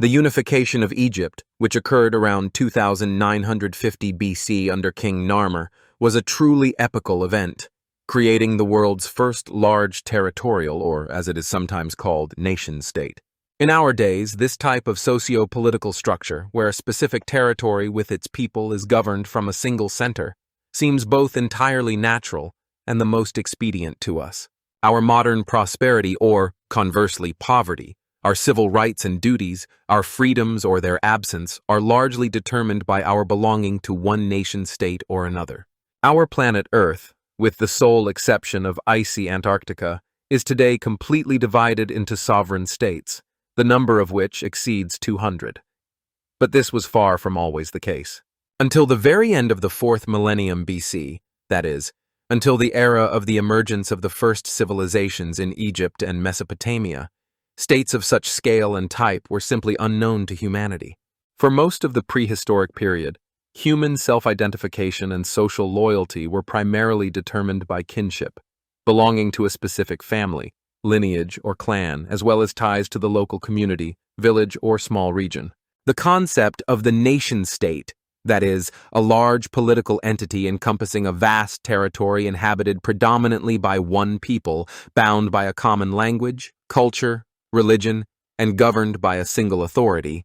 The unification of Egypt, which occurred around 2950 BC under King Narmer, was a truly epical event, creating the world's first large territorial, or as it is sometimes called, nation-state. In our days, this type of socio-political structure, where a specific territory with its people is governed from a single center, seems both entirely natural and the most expedient to us. Our modern prosperity, or, conversely, poverty, our civil rights and duties, our freedoms or their absence, are largely determined by our belonging to one nation-state or another. Our planet Earth, with the sole exception of icy Antarctica, is today completely divided into sovereign states, the number of which exceeds 200. But this was far from always the case. Until the very end of the 4th millennium BC, that is, until the era of the emergence of the first civilizations in Egypt and Mesopotamia, states of such scale and type were simply unknown to humanity. For most of the prehistoric period, human self-identification and social loyalty were primarily determined by kinship, belonging to a specific family, lineage, or clan, as well as ties to the local community, village, or small region. The concept of the nation-state, that is, a large political entity encompassing a vast territory inhabited predominantly by one people, bound by a common language, culture, religion, and governed by a single authority,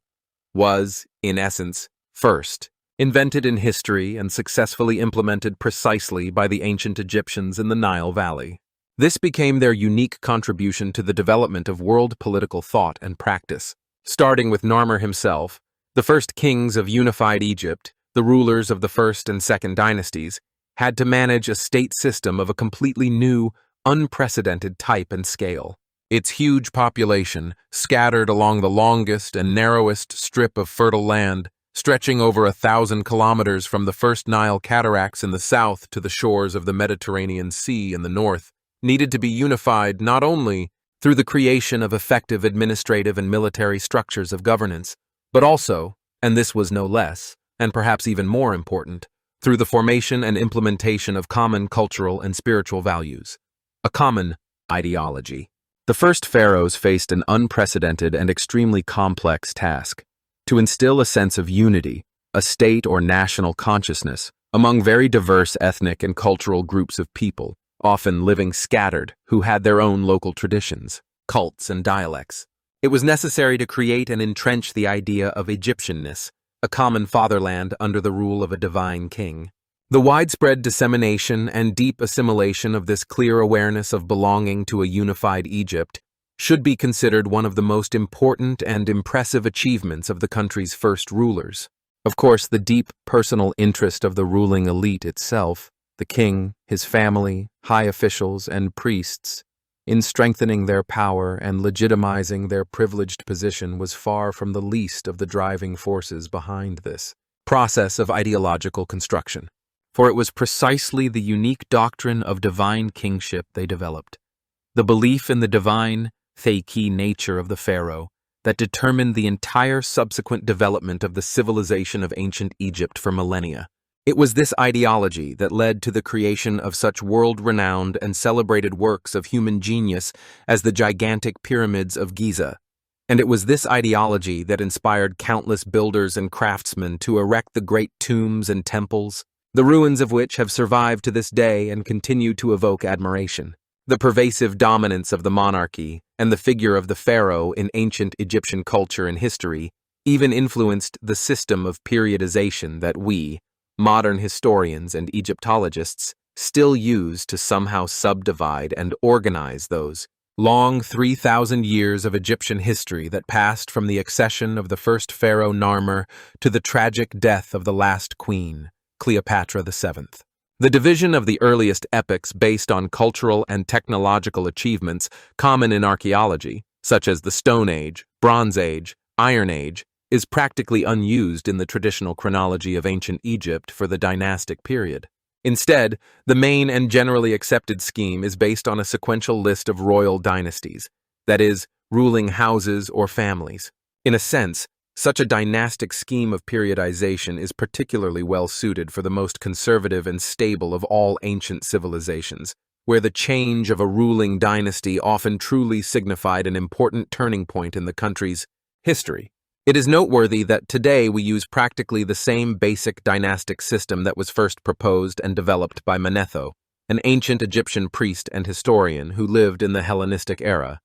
was, in essence, first invented in history and successfully implemented precisely by the ancient Egyptians in the Nile Valley. This became their unique contribution to the development of world political thought and practice. Starting with Narmer himself, the first kings of unified Egypt, the rulers of the first and second dynasties, had to manage a state system of a completely new, unprecedented type and scale. Its huge population, scattered along the longest and narrowest strip of fertile land, stretching over 1,000 kilometers from the first Nile cataracts in the south to the shores of the Mediterranean Sea in the north, needed to be unified not only through the creation of effective administrative and military structures of governance, but also, and this was no less, and perhaps even more important, through the formation and implementation of common cultural and spiritual values, a common ideology. The first pharaohs faced an unprecedented and extremely complex task: to instill a sense of unity, a state or national consciousness, among very diverse ethnic and cultural groups of people, often living scattered, who had their own local traditions, cults, and dialects. It was necessary to create and entrench the idea of Egyptianness, a common fatherland under the rule of a divine king. The widespread dissemination and deep assimilation of this clear awareness of belonging to a unified Egypt should be considered one of the most important and impressive achievements of the country's first rulers. Of course, the deep personal interest of the ruling elite itself, the king, his family, high officials, and priests, in strengthening their power and legitimizing their privileged position was far from the least of the driving forces behind this process of ideological construction. For it was precisely the unique doctrine of divine kingship they developed, the belief in the divine, Nekhekh nature of the pharaoh, that determined the entire subsequent development of the civilization of ancient Egypt for millennia. It was this ideology that led to the creation of such world-renowned and celebrated works of human genius as the gigantic pyramids of Giza, and it was this ideology that inspired countless builders and craftsmen to erect the great tombs and temples, the ruins of which have survived to this day and continue to evoke admiration. The pervasive dominance of the monarchy and the figure of the pharaoh in ancient Egyptian culture and history even influenced the system of periodization that we, modern historians and Egyptologists, still use to somehow subdivide and organize those long 3,000 years of Egyptian history that passed from the accession of the first pharaoh Narmer to the tragic death of the last queen, Cleopatra VII. The division of the earliest epochs based on cultural and technological achievements common in archaeology, such as the Stone Age, Bronze Age, Iron Age, is practically unused in the traditional chronology of ancient Egypt for the dynastic period. Instead, the main and generally accepted scheme is based on a sequential list of royal dynasties, that is, ruling houses or families. In a sense, such a dynastic scheme of periodization is particularly well suited for the most conservative and stable of all ancient civilizations, where the change of a ruling dynasty often truly signified an important turning point in the country's history. It is noteworthy that today we use practically the same basic dynastic system that was first proposed and developed by Manetho, an ancient Egyptian priest and historian who lived in the Hellenistic era,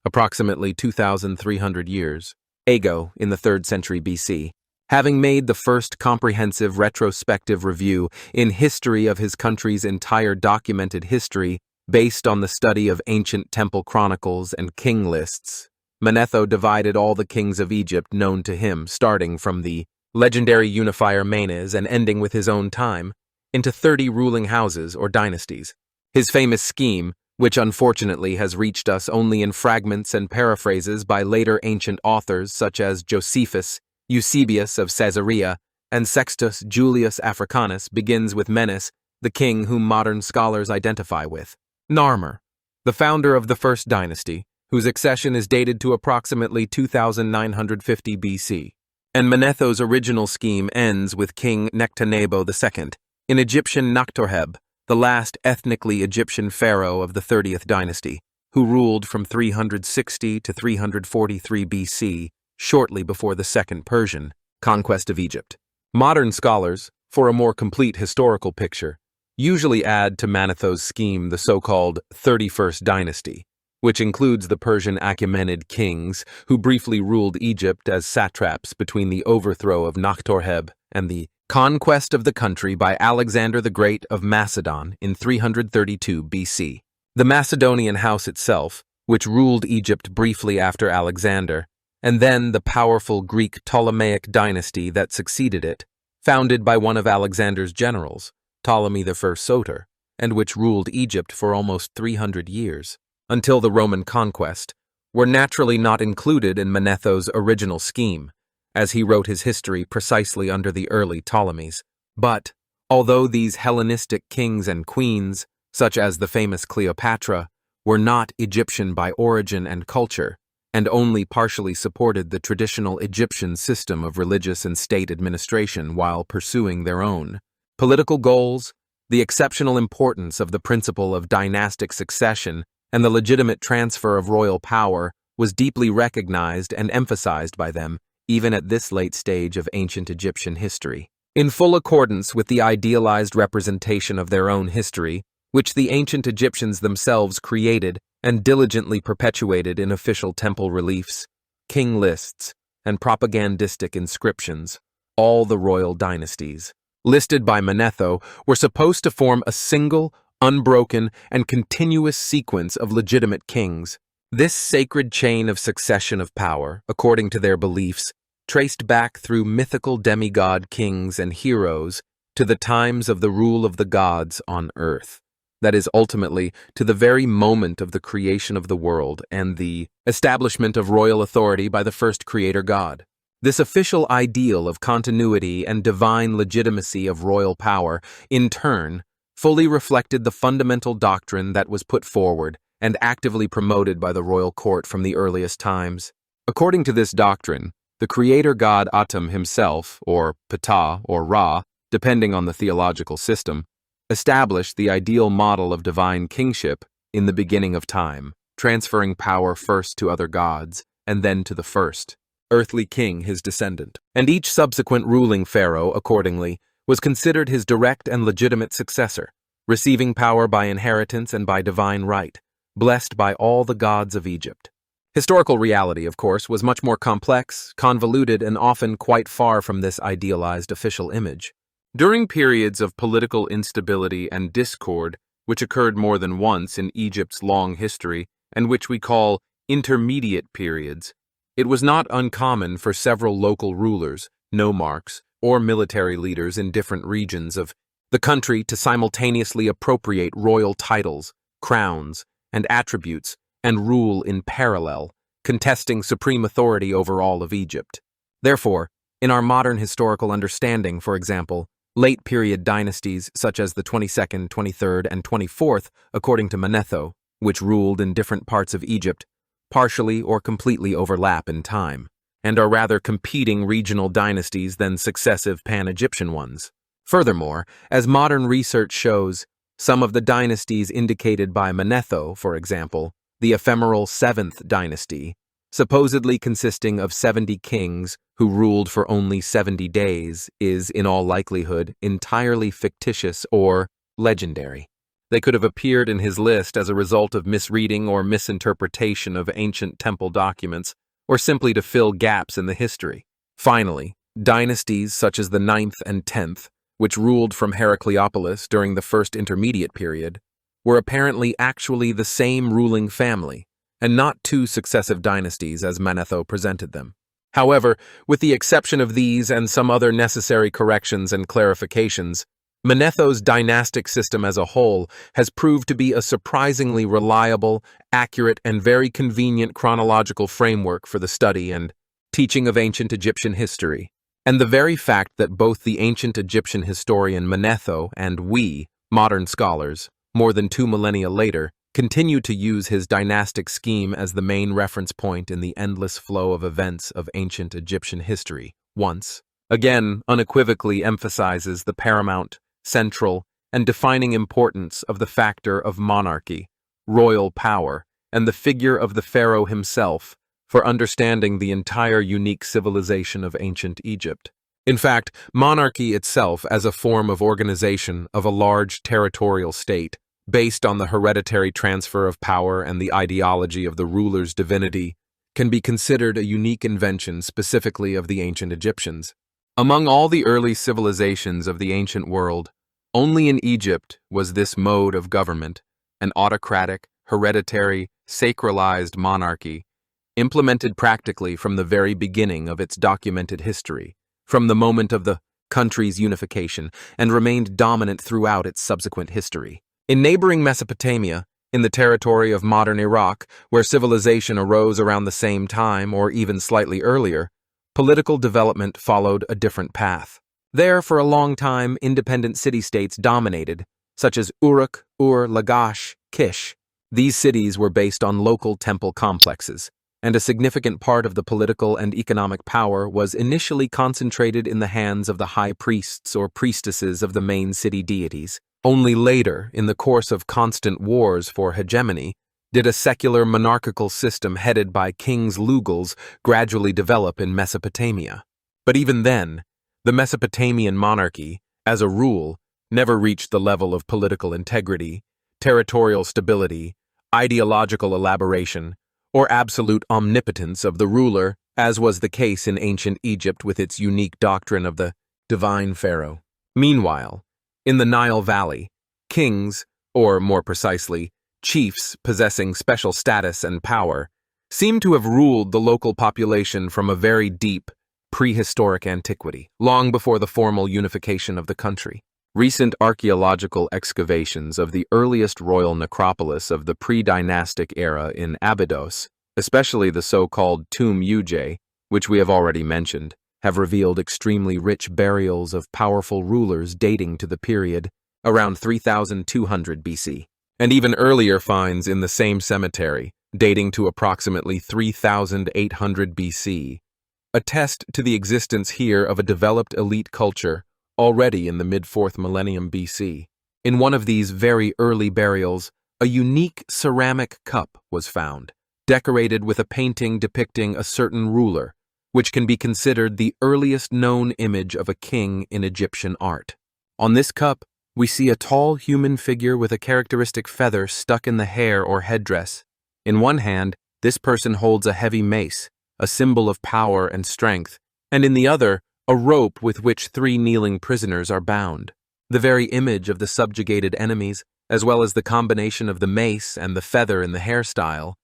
approximately 2,300 years ago in the 3rd century BC. Having made the first comprehensive retrospective review in history of his country's entire documented history based on the study of ancient temple chronicles and king lists, Manetho divided all the kings of Egypt known to him, starting from the legendary unifier Menes and ending with his own time, into 30 ruling houses or dynasties. His famous scheme, which unfortunately has reached us only in fragments and paraphrases by later ancient authors such as Josephus, Eusebius of Caesarea, and Sextus Julius Africanus, begins with Menes, the king whom modern scholars identify with Narmer, the founder of the first dynasty, whose accession is dated to approximately 2950 BC. And Manetho's original scheme ends with King Nekhekh II, an Egyptian Nakhtorheb, the last ethnically Egyptian pharaoh of the 30th dynasty, who ruled from 360 to 343 BC, shortly before the Second Persian conquest of Egypt. Modern scholars, for a more complete historical picture, usually add to Manetho's scheme the so-called 31st dynasty, which includes the Persian Achaemenid kings who briefly ruled Egypt as satraps between the overthrow of Nakhtorheb and the conquest of the country by Alexander the Great of Macedon in 332 BC. The Macedonian house itself, which ruled Egypt briefly after Alexander, and then the powerful Greek Ptolemaic dynasty that succeeded it, founded by one of Alexander's generals, Ptolemy I Soter, and which ruled Egypt for almost 300 years, until the Roman conquest, were naturally not included in Manetho's original scheme, as he wrote his history precisely under the early Ptolemies. But, although these Hellenistic kings and queens, such as the famous Cleopatra, were not Egyptian by origin and culture, and only partially supported the traditional Egyptian system of religious and state administration while pursuing their own political goals, the exceptional importance of the principle of dynastic succession and the legitimate transfer of royal power was deeply recognized and emphasized by them, even at this late stage of ancient Egyptian history. In full accordance with the idealized representation of their own history, which the ancient Egyptians themselves created and diligently perpetuated in official temple reliefs, king lists, and propagandistic inscriptions, all the royal dynasties, listed by Manetho, were supposed to form a single, unbroken, and continuous sequence of legitimate kings. This sacred chain of succession of power, according to their beliefs, traced back through mythical demigod kings and heroes to the times of the rule of the gods on earth. That is, ultimately, to the very moment of the creation of the world and the establishment of royal authority by the first creator god. This official ideal of continuity and divine legitimacy of royal power, in turn, fully reflected the fundamental doctrine that was put forward and actively promoted by the royal court from the earliest times. According to this doctrine, the creator god Atum himself, or Ptah or Ra, depending on the theological system, established the ideal model of divine kingship in the beginning of time, transferring power first to other gods and then to the first earthly king, his descendant. And each subsequent ruling pharaoh, accordingly, was considered his direct and legitimate successor, receiving power by inheritance and by divine right, blessed by all the gods of Egypt. Historical reality, of course, was much more complex, convoluted, and often quite far from this idealized official image. During periods of political instability and discord, which occurred more than once in Egypt's long history, and which we call intermediate periods, it was not uncommon for several local rulers, nomarchs, or military leaders in different regions of the country to simultaneously appropriate royal titles, crowns, and attributes, and rule in parallel, contesting supreme authority over all of Egypt. Therefore, in our modern historical understanding, for example, late-period dynasties such as the 22nd, 23rd, and 24th, according to Manetho, which ruled in different parts of Egypt, partially or completely overlap in time, and are rather competing regional dynasties than successive pan-Egyptian ones. Furthermore, as modern research shows, some of the dynasties indicated by Manetho, for example, the ephemeral 7th dynasty, supposedly consisting of 70 kings who ruled for only 70 days, is, in all likelihood, entirely fictitious or legendary. They could have appeared in his list as a result of misreading or misinterpretation of ancient temple documents, or simply to fill gaps in the history. Finally, dynasties such as the 9th and 10th, which ruled from Heracleopolis during the First Intermediate Period, were apparently actually the same ruling family, and not two successive dynasties as Manetho presented them. However, with the exception of these and some other necessary corrections and clarifications, Manetho's dynastic system as a whole has proved to be a surprisingly reliable, accurate, and very convenient chronological framework for the study and teaching of ancient Egyptian history. And the very fact that both the ancient Egyptian historian Manetho and we, modern scholars, more than 2 millennia later, continue to use his dynastic scheme as the main reference point in the endless flow of events of ancient Egyptian history, once again unequivocally emphasizes the paramount, central, and defining importance of the factor of monarchy, royal power, and the figure of the pharaoh himself for understanding the entire unique civilization of ancient Egypt. In fact, monarchy itself as a form of organization of a large territorial state, based on the hereditary transfer of power and the ideology of the ruler's divinity, can be considered a unique invention specifically of the ancient Egyptians. Among all the early civilizations of the ancient world, only in Egypt was this mode of government, an autocratic, hereditary, sacralized monarchy, implemented practically from the very beginning of its documented history, from the moment of the country's unification, and remained dominant throughout its subsequent history. In neighboring Mesopotamia, in the territory of modern Iraq, where civilization arose around the same time or even slightly earlier, political development followed a different path. There, for a long time, independent city-states dominated, such as Uruk, Ur, Lagash, Kish. These cities were based on local temple complexes, and a significant part of the political and economic power was initially concentrated in the hands of the high priests or priestesses of the main city deities. Only later, in the course of constant wars for hegemony, did a secular monarchical system headed by kings Lugals gradually develop in Mesopotamia. But even then, the Mesopotamian monarchy, as a rule, never reached the level of political integrity, territorial stability, ideological elaboration, or absolute omnipotence of the ruler, as was the case in ancient Egypt with its unique doctrine of the divine pharaoh. Meanwhile, in the Nile Valley, kings, or more precisely, chiefs possessing special status and power, seem to have ruled the local population from a very deep, prehistoric antiquity, long before the formal unification of the country. Recent archaeological excavations of the earliest royal necropolis of the pre-dynastic era in Abydos, especially the so-called Tomb Uj, which we have already mentioned, have revealed extremely rich burials of powerful rulers dating to the period around 3200 BC, and even earlier finds in the same cemetery, dating to approximately 3800 BC, attest to the existence here of a developed elite culture already in the mid-4th millennium BC. In one of these very early burials, a unique ceramic cup was found, decorated with a painting depicting a certain ruler, which can be considered the earliest known image of a king in Egyptian art. On this cup, we see a tall human figure with a characteristic feather stuck in the hair or headdress. In one hand, this person holds a heavy mace, a symbol of power and strength, and in the other, a rope with which 3 kneeling prisoners are bound. The very image of the subjugated enemies, as well as the combination of the mace and the feather in the hairstyle,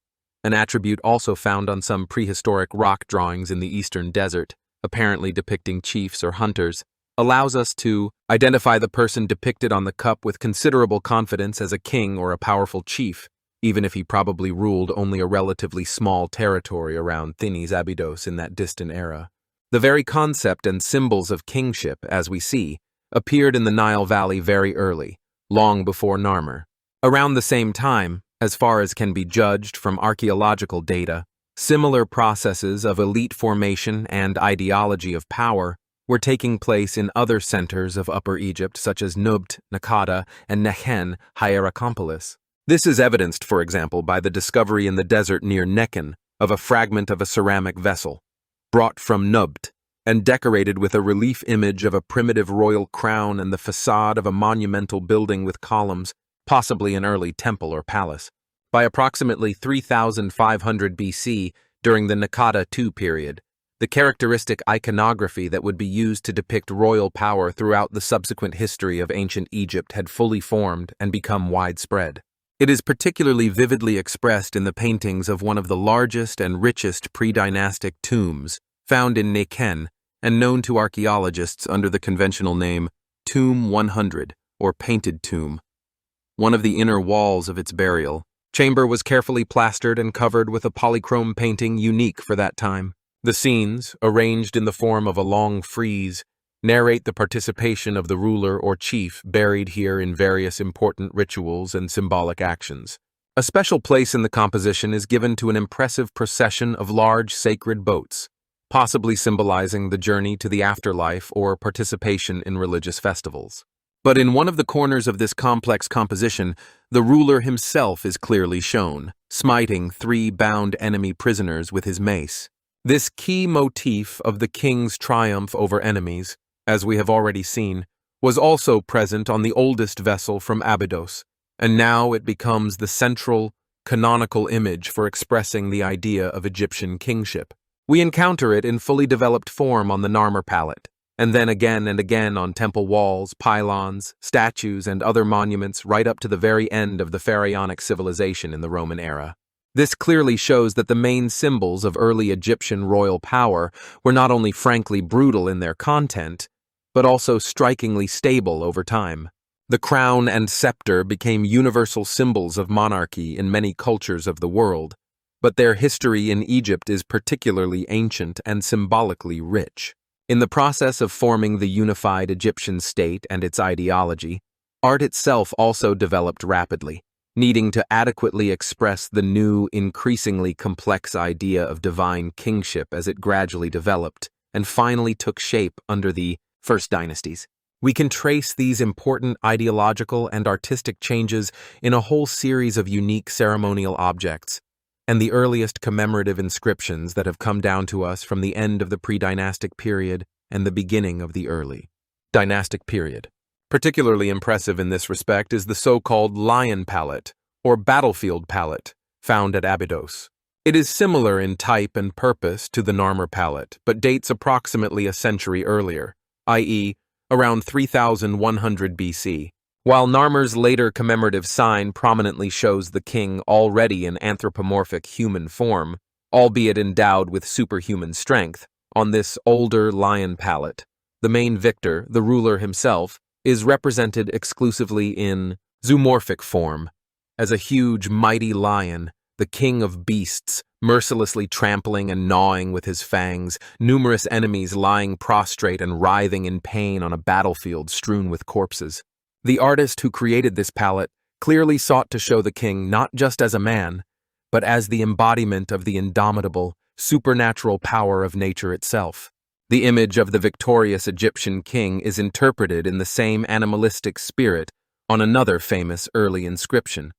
an attribute also found on some prehistoric rock drawings in the eastern desert, apparently depicting chiefs or hunters, allows us to identify the person depicted on the cup with considerable confidence as a king or a powerful chief, even if he probably ruled only a relatively small territory around Thinis Abydos in that distant era. The very concept and symbols of kingship, as we see, appeared in the Nile Valley very early, long before Narmer. Around the same time, as far as can be judged from archaeological data, similar processes of elite formation and ideology of power were taking place in other centers of Upper Egypt such as Nubt, Nakada, and Nekhekh Hierakonpolis. This is evidenced, for example, by the discovery in the desert near Nekhekh of a fragment of a ceramic vessel, brought from Nebty, and decorated with a relief image of a primitive royal crown and the façade of a monumental building with columns, possibly an early temple or palace. By approximately 3500 BC, during the Nekhekh II period, the characteristic iconography that would be used to depict royal power throughout the subsequent history of ancient Egypt had fully formed and become widespread. It is particularly vividly expressed in the paintings of one of the largest and richest pre-dynastic tombs found in Nekhekh and known to archaeologists under the conventional name Tomb 100 or Painted Tomb. One of the inner walls of its burial chamber was carefully plastered and covered with a polychrome painting unique for that time. The scenes, arranged in the form of a long frieze, narrate the participation of the ruler or chief buried here in various important rituals and symbolic actions. A special place in the composition is given to an impressive procession of large sacred boats, possibly symbolizing the journey to the afterlife or participation in religious festivals. But in one of the corners of this complex composition, the ruler himself is clearly shown, smiting 3 bound enemy prisoners with his mace. This key motif of the king's triumph over enemies, as we have already seen, was also present on the oldest vessel from Abydos, and now it becomes the central, canonical image for expressing the idea of Egyptian kingship. We encounter it in fully developed form on the Narmer Palette, and then again and again on temple walls, pylons, statues, and other monuments right up to the very end of the pharaonic civilization in the Roman era. This clearly shows that the main symbols of early Egyptian royal power were not only frankly brutal in their content, but also strikingly stable over time. The crown and scepter became universal symbols of monarchy in many cultures of the world, but their history in Egypt is particularly ancient and symbolically rich. In the process of forming the unified Egyptian state and its ideology, art itself also developed rapidly, needing to adequately express the new, increasingly complex idea of divine kingship as it gradually developed and finally took shape under the first dynasties. We can trace these important ideological and artistic changes in a whole series of unique ceremonial objects, and the earliest commemorative inscriptions that have come down to us from the end of the pre-dynastic period and the beginning of the early dynastic period. Particularly impressive in this respect is the so-called Lion Palette, or Battlefield Palette, found at Abydos. It is similar in type and purpose to the Narmer Palette, but dates approximately a century earlier, i.e., around 3100 BC. While Narmer's later commemorative sign prominently shows the king already in anthropomorphic human form, albeit endowed with superhuman strength, on this older Lion Palette, the main victor, the ruler himself, is represented exclusively in zoomorphic form, as a huge, mighty lion, the king of beasts, mercilessly trampling and gnawing with his fangs, numerous enemies lying prostrate and writhing in pain on a battlefield strewn with corpses. The artist who created this palette clearly sought to show the king not just as a man, but as the embodiment of the indomitable, supernatural power of nature itself. The image of the victorious Egyptian king is interpreted in the same animalistic spirit on another famous early inscription,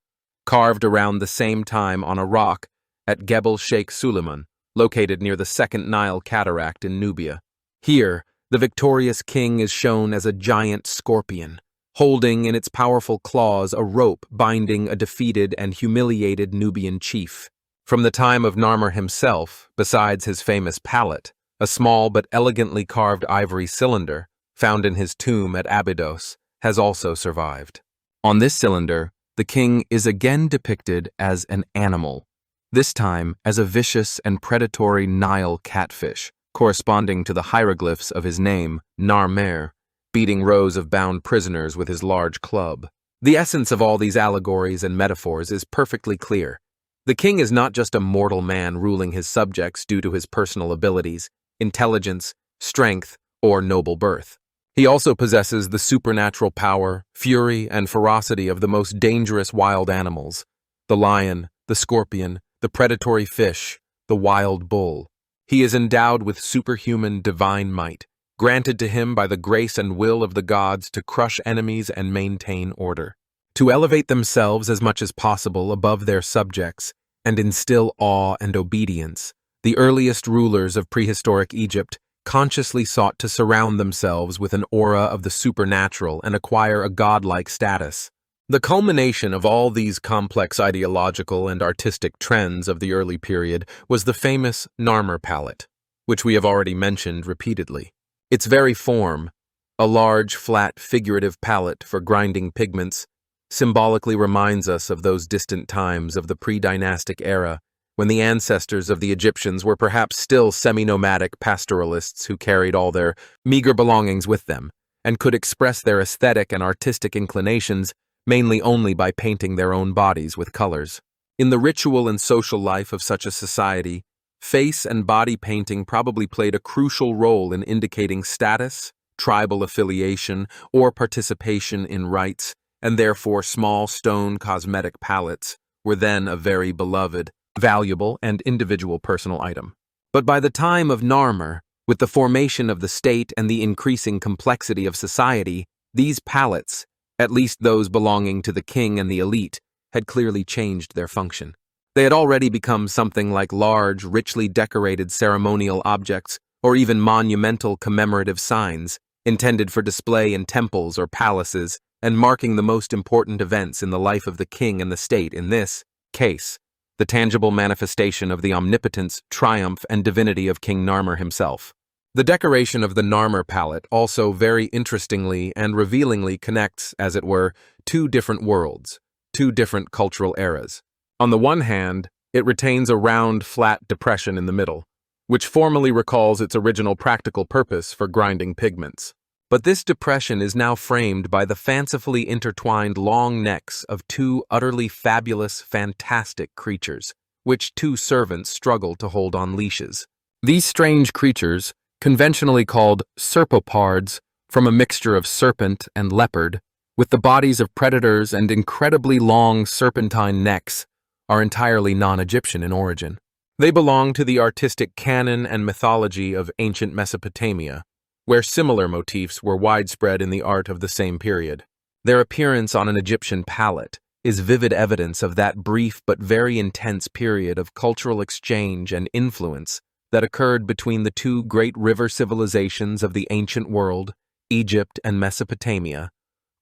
carved around the same time on a rock at Gebel Sheikh Suleiman, located near the Second Nile Cataract in Nubia. Here, the victorious king is shown as a giant scorpion, holding in its powerful claws a rope binding a defeated and humiliated Nubian chief. From the time of Narmer himself, besides his famous palette, a small but elegantly carved ivory cylinder, found in his tomb at Abydos, has also survived. On this cylinder, the king is again depicted as an animal, this time as a vicious and predatory Nile catfish, corresponding to the hieroglyphs of his name, Narmer, beating rows of bound prisoners with his large club. The essence of all these allegories and metaphors is perfectly clear. The king is not just a mortal man ruling his subjects due to his personal abilities, intelligence, strength, or noble birth. He also possesses the supernatural power, fury, and ferocity of the most dangerous wild animals: the lion, the scorpion, the predatory fish, the wild bull. He is endowed with superhuman divine might, granted to him by the grace and will of the gods to crush enemies and maintain order. To elevate themselves as much as possible above their subjects, and instill awe and obedience, the earliest rulers of prehistoric Egypt consciously sought to surround themselves with an aura of the supernatural and acquire a godlike status. The culmination of all these complex ideological and artistic trends of the early period was the famous Narmer Palette, which we have already mentioned repeatedly. Its very form, a large, flat, figurative palette for grinding pigments, symbolically reminds us of those distant times of the pre-dynastic era when the ancestors of the Egyptians were perhaps still semi-nomadic pastoralists who carried all their meager belongings with them and could express their aesthetic and artistic inclinations mainly only by painting their own bodies with colors. In the ritual and social life of such a society, face and body painting probably played a crucial role in indicating status, tribal affiliation, or participation in rites, and therefore small stone cosmetic palettes were then a very beloved, valuable, and individual personal item. But by the time of Narmer, with the formation of the state and the increasing complexity of society, these palettes, at least those belonging to the king and the elite, had clearly changed their function. They had already become something like large, richly decorated ceremonial objects or even monumental commemorative signs intended for display in temples or palaces and marking the most important events in the life of the king and the state, in this case, the tangible manifestation of the omnipotence, triumph, and divinity of King Narmer himself. The decoration of the Narmer Palette also very interestingly and revealingly connects, as it were, two different worlds, two different cultural eras. On the one hand, it retains a round, flat depression in the middle, which formally recalls its original practical purpose for grinding pigments. But this depression is now framed by the fancifully intertwined long necks of two utterly fabulous, fantastic creatures, which two servants struggle to hold on leashes. These strange creatures, conventionally called serpopards, from a mixture of serpent and leopard, with the bodies of predators and incredibly long serpentine necks, are entirely non-Egyptian in origin. They belong to the artistic canon and mythology of ancient Mesopotamia, where similar motifs were widespread in the art of the same period. Their appearance on an Egyptian palette is vivid evidence of that brief but very intense period of cultural exchange and influence that occurred between the two great river civilizations of the ancient world, Egypt and Mesopotamia,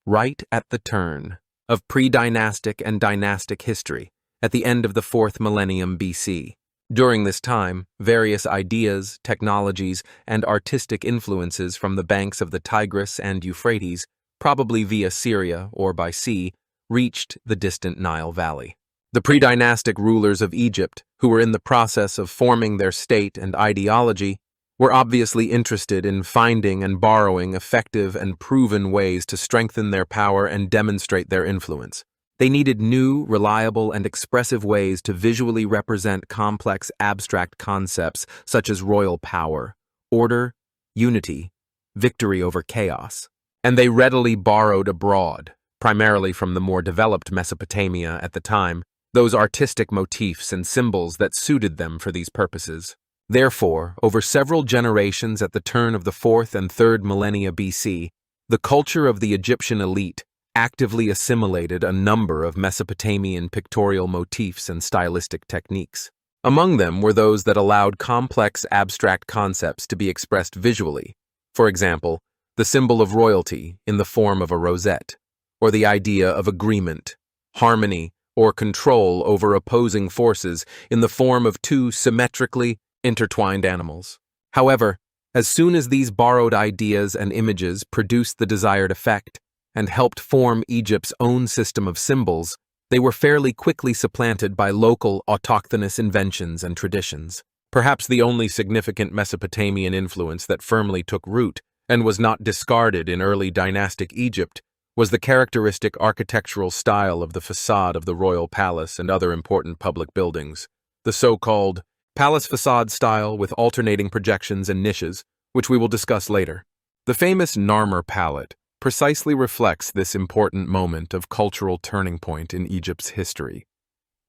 right at the turn of pre-dynastic and dynastic history at the end of the 4th millennium BC. During this time, various ideas, technologies, and artistic influences from the banks of the Tigris and Euphrates, probably via Syria or by sea, reached the distant Nile Valley. The pre-dynastic rulers of Egypt, who were in the process of forming their state and ideology, were obviously interested in finding and borrowing effective and proven ways to strengthen their power and demonstrate their influence. They needed new, reliable, and expressive ways to visually represent complex abstract concepts such as royal power, order, unity, victory over chaos. And they readily borrowed abroad, primarily from the more developed Mesopotamia at the time, those artistic motifs and symbols that suited them for these purposes. Therefore, over several generations at the turn of the 4th and 3rd millennia BC, the culture of the Egyptian elite actively assimilated a number of Mesopotamian pictorial motifs and stylistic techniques. Among them were those that allowed complex abstract concepts to be expressed visually. For example, the symbol of royalty in the form of a rosette, or the idea of agreement, harmony, or control over opposing forces in the form of two symmetrically intertwined animals. However, as soon as these borrowed ideas and images produced the desired effect and helped form Egypt's own system of symbols, they were fairly quickly supplanted by local autochthonous inventions and traditions. Perhaps the only significant Mesopotamian influence that firmly took root and was not discarded in early dynastic Egypt was the characteristic architectural style of the façade of the royal palace and other important public buildings, the so-called palace façade style with alternating projections and niches, which we will discuss later. The famous Narmer Palette precisely reflects this important moment of cultural turning point in Egypt's history.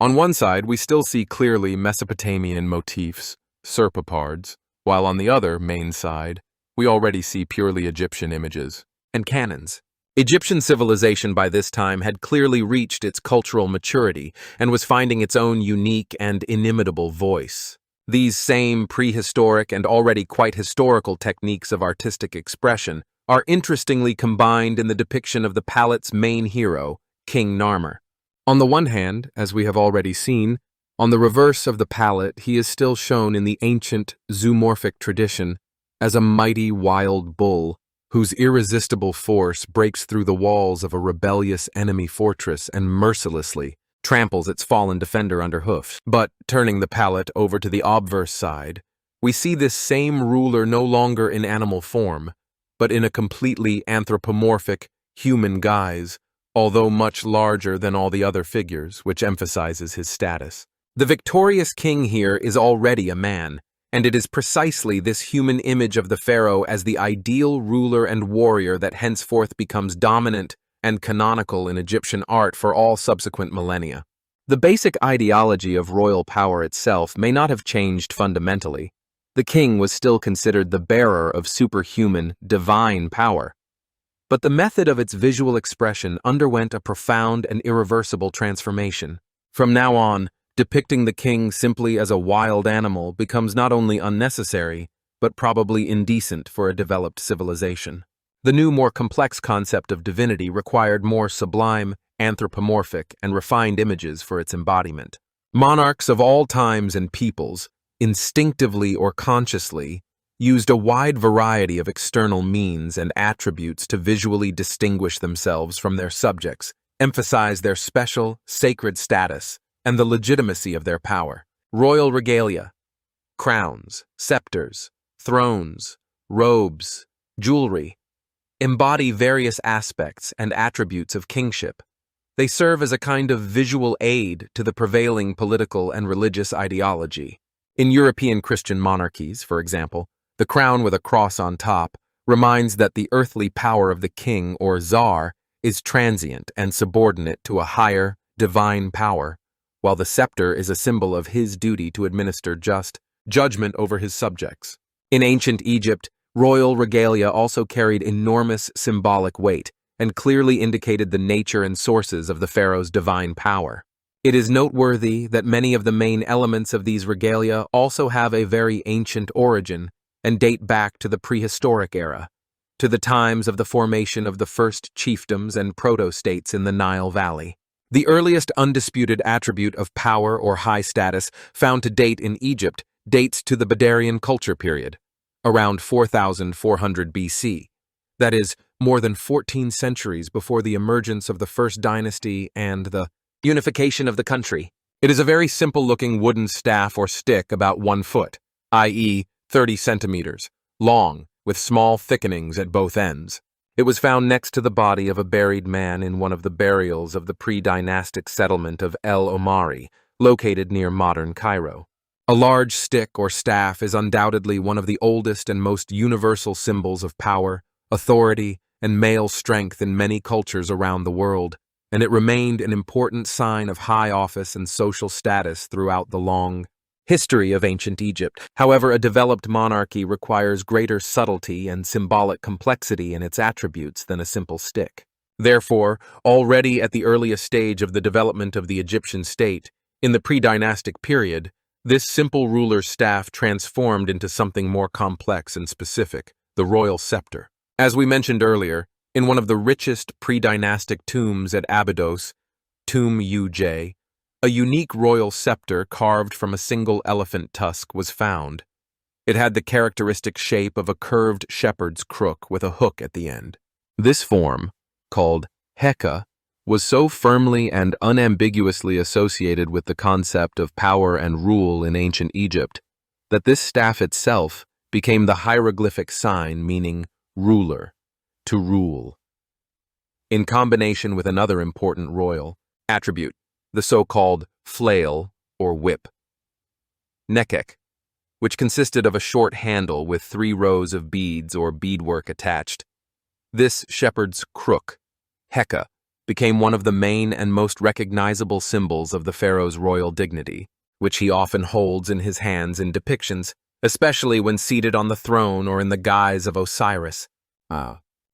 On one side, we still see clearly Mesopotamian motifs, serpopards, while on the other, main side, we already see purely Egyptian images and canons. Egyptian civilization by this time had clearly reached its cultural maturity and was finding its own unique and inimitable voice. These same prehistoric and already quite historical techniques of artistic expression are interestingly combined in the depiction of the palette's main hero, King Narmer. On the one hand, as we have already seen, on the reverse of the palette he is still shown in the ancient zoomorphic tradition as a mighty wild bull whose irresistible force breaks through the walls of a rebellious enemy fortress and mercilessly tramples its fallen defender under hoof. But, turning the palette over to the obverse side, we see this same ruler no longer in animal form, but in a completely anthropomorphic, human guise, although much larger than all the other figures, which emphasizes his status. The victorious king here is already a man, and it is precisely this human image of the pharaoh as the ideal ruler and warrior that henceforth becomes dominant and canonical in Egyptian art for all subsequent millennia. The basic ideology of royal power itself may not have changed fundamentally. The king was still considered the bearer of superhuman, divine power. But the method of its visual expression underwent a profound and irreversible transformation. From now on, depicting the king simply as a wild animal becomes not only unnecessary, but probably indecent for a developed civilization. The new, more complex concept of divinity required more sublime, anthropomorphic, and refined images for its embodiment. Monarchs of all times and peoples, instinctively or consciously, used a wide variety of external means and attributes to visually distinguish themselves from their subjects, emphasize their special, sacred status, and the legitimacy of their power. Royal regalia, crowns, scepters, thrones, robes, jewelry, embody various aspects and attributes of kingship. They serve as a kind of visual aid to the prevailing political and religious ideology. In European Christian monarchies, for example, the crown with a cross on top reminds that the earthly power of the king or czar is transient and subordinate to a higher, divine power, while the scepter is a symbol of his duty to administer just judgment over his subjects. In ancient Egypt, royal regalia also carried enormous symbolic weight and clearly indicated the nature and sources of the pharaoh's divine power. It is noteworthy that many of the main elements of these regalia also have a very ancient origin and date back to the prehistoric era, to the times of the formation of the first chiefdoms and proto-states in the Nile Valley. The earliest undisputed attribute of power or high status found to date in Egypt dates to the Badarian culture period, around 4400 BC, that is, more than 14 centuries before the emergence of the first dynasty and the unification of the country. It is a very simple-looking wooden staff or stick about 1 foot, i.e., 30 centimeters, long, with small thickenings at both ends. It was found next to the body of a buried man in one of the burials of the pre-dynastic settlement of El Omari, located near modern Cairo. A large stick or staff is undoubtedly one of the oldest and most universal symbols of power, authority, and male strength in many cultures around the world, and it remained an important sign of high office and social status throughout the long history of ancient Egypt. However, a developed monarchy requires greater subtlety and symbolic complexity in its attributes than a simple stick. Therefore, already at the earliest stage of the development of the Egyptian state, in the pre-dynastic period, this simple ruler's staff transformed into something more complex and specific, the royal scepter. As we mentioned earlier, in one of the richest pre-dynastic tombs at Abydos, Tomb UJ, a unique royal scepter carved from a single elephant tusk was found. It had the characteristic shape of a curved shepherd's crook with a hook at the end. This form, called Heka, was so firmly and unambiguously associated with the concept of power and rule in ancient Egypt that this staff itself became the hieroglyphic sign meaning ruler, to rule. In combination with another important royal attribute, the so-called flail or whip, Nekhekh, which consisted of a short handle with 3 rows of beads or beadwork attached. This shepherd's crook, Heka, became one of the main and most recognizable symbols of the pharaoh's royal dignity, which he often holds in his hands in depictions, especially when seated on the throne or in the guise of Osiris.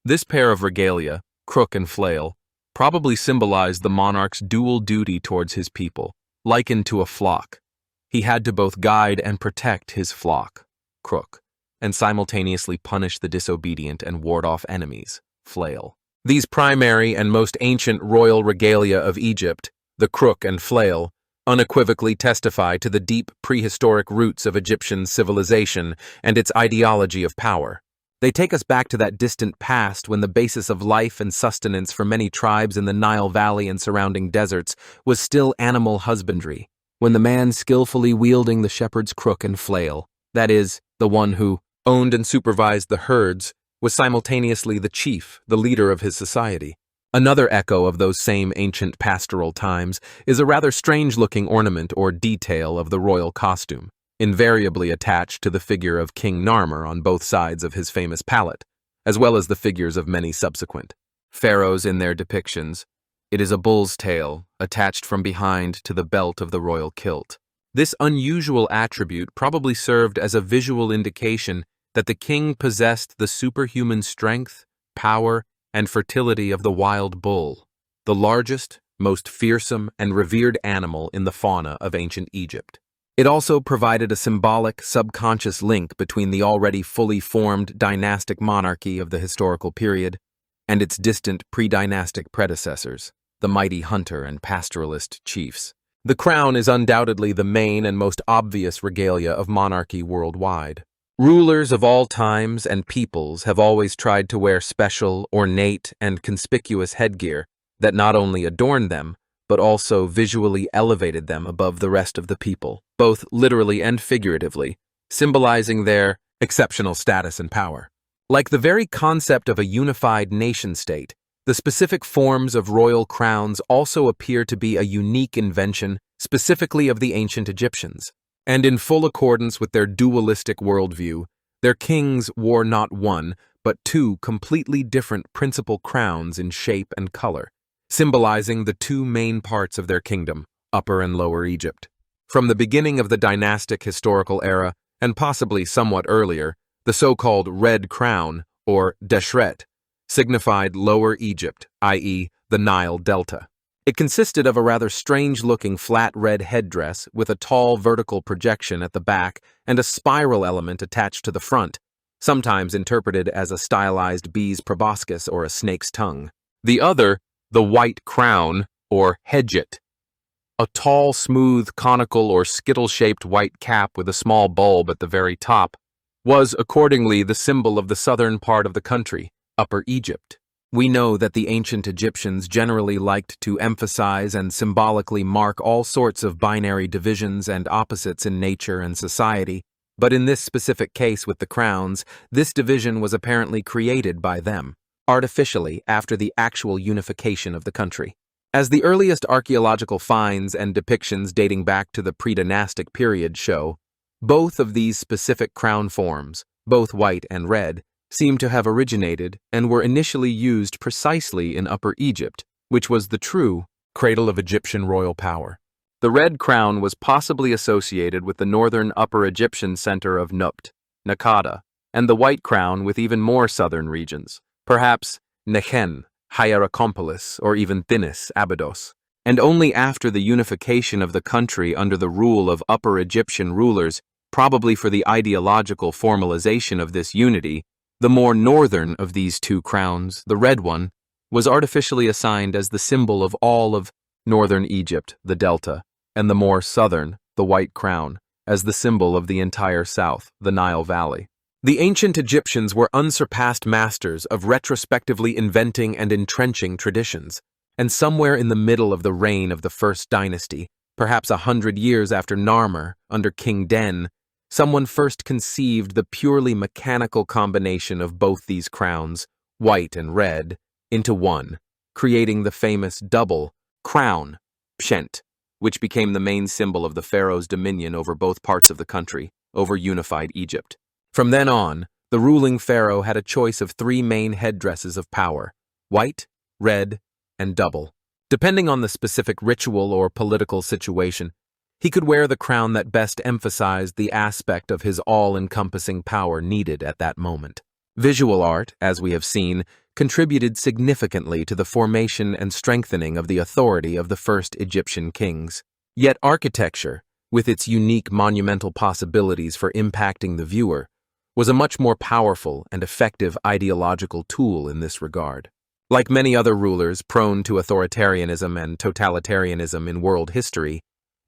This pair of regalia, crook and flail, probably symbolized the monarch's dual duty towards his people, likened to a flock. He had to both guide and protect his flock, crook, and simultaneously punish the disobedient and ward off enemies, flail. These primary and most ancient royal regalia of Egypt, the crook and flail, unequivocally testify to the deep prehistoric roots of Egyptian civilization and its ideology of power. They take us back to that distant past when the basis of life and sustenance for many tribes in the Nile Valley and surrounding deserts was still animal husbandry, when the man skillfully wielding the shepherd's crook and flail, that is, the one who owned and supervised the herds, was simultaneously the chief, the leader of his society. Another echo of those same ancient pastoral times is a rather strange-looking ornament or detail of the royal costume, invariably attached to the figure of King Narmer on both sides of his famous palette, as well as the figures of many subsequent pharaohs in their depictions. It is a bull's tail, attached from behind to the belt of the royal kilt. This unusual attribute probably served as a visual indication that the king possessed the superhuman strength, power, and fertility of the wild bull, the largest, most fearsome, and revered animal in the fauna of ancient Egypt. It also provided a symbolic, subconscious link between the already fully formed dynastic monarchy of the historical period and its distant pre-dynastic predecessors, the mighty hunter and pastoralist chiefs. The crown is undoubtedly the main and most obvious regalia of monarchy worldwide. Rulers of all times and peoples have always tried to wear special, ornate, and conspicuous headgear that not only adorned them, but also visually elevated them above the rest of the people, both literally and figuratively, symbolizing their exceptional status and power. Like the very concept of a unified nation-state, the specific forms of royal crowns also appear to be a unique invention specifically of the ancient Egyptians. And in full accordance with their dualistic worldview, their kings wore not one, but two completely different principal crowns in shape and color, symbolizing the two main parts of their kingdom, Upper and Lower Egypt. From the beginning of the dynastic historical era, and possibly somewhat earlier, the so-called Red Crown, or Deshret, signified Lower Egypt, i.e., the Nile Delta. It consisted of a rather strange-looking flat red headdress with a tall vertical projection at the back and a spiral element attached to the front, sometimes interpreted as a stylized bee's proboscis or a snake's tongue. The other, the White Crown, or Hedjet, a tall, smooth, conical or skittle-shaped white cap with a small bulb at the very top, was accordingly the symbol of the southern part of the country, Upper Egypt. We know that the ancient Egyptians generally liked to emphasize and symbolically mark all sorts of binary divisions and opposites in nature and society, but in this specific case with the crowns, this division was apparently created by them, artificially after the actual unification of the country. As the earliest archaeological finds and depictions dating back to the pre-dynastic period show, both of these specific crown forms, both white and red, seem to have originated and were initially used precisely in Upper Egypt, which was the true cradle of Egyptian royal power. The red crown was possibly associated with the northern Upper Egyptian center of Nubt, Nakada, and the white crown with even more southern regions, perhaps Nekhekh, Hierakonpolis, or even Thinis, Abydos. And only after the unification of the country under the rule of Upper Egyptian rulers, probably for the ideological formalization of this unity, the more northern of these two crowns, the red one, was artificially assigned as the symbol of all of northern Egypt, the Delta, and the more southern, the white crown, as the symbol of the entire south, the Nile Valley. The ancient Egyptians were unsurpassed masters of retrospectively inventing and entrenching traditions, and somewhere in the middle of the reign of the first dynasty, perhaps 100 years after Narmer, under King Den, someone first conceived the purely mechanical combination of both these crowns, white and red, into one, creating the famous double crown, Pschent, which became the main symbol of the pharaoh's dominion over both parts of the country, over unified Egypt. From then on, the ruling pharaoh had a choice of three main headdresses of power, white, red, and double. Depending on the specific ritual or political situation, he could wear the crown that best emphasized the aspect of his all-encompassing power needed at that moment. Visual art, as we have seen, contributed significantly to the formation and strengthening of the authority of the first Egyptian kings. Yet architecture, with its unique monumental possibilities for impacting the viewer, was a much more powerful and effective ideological tool in this regard. Like many other rulers prone to authoritarianism and totalitarianism in world history,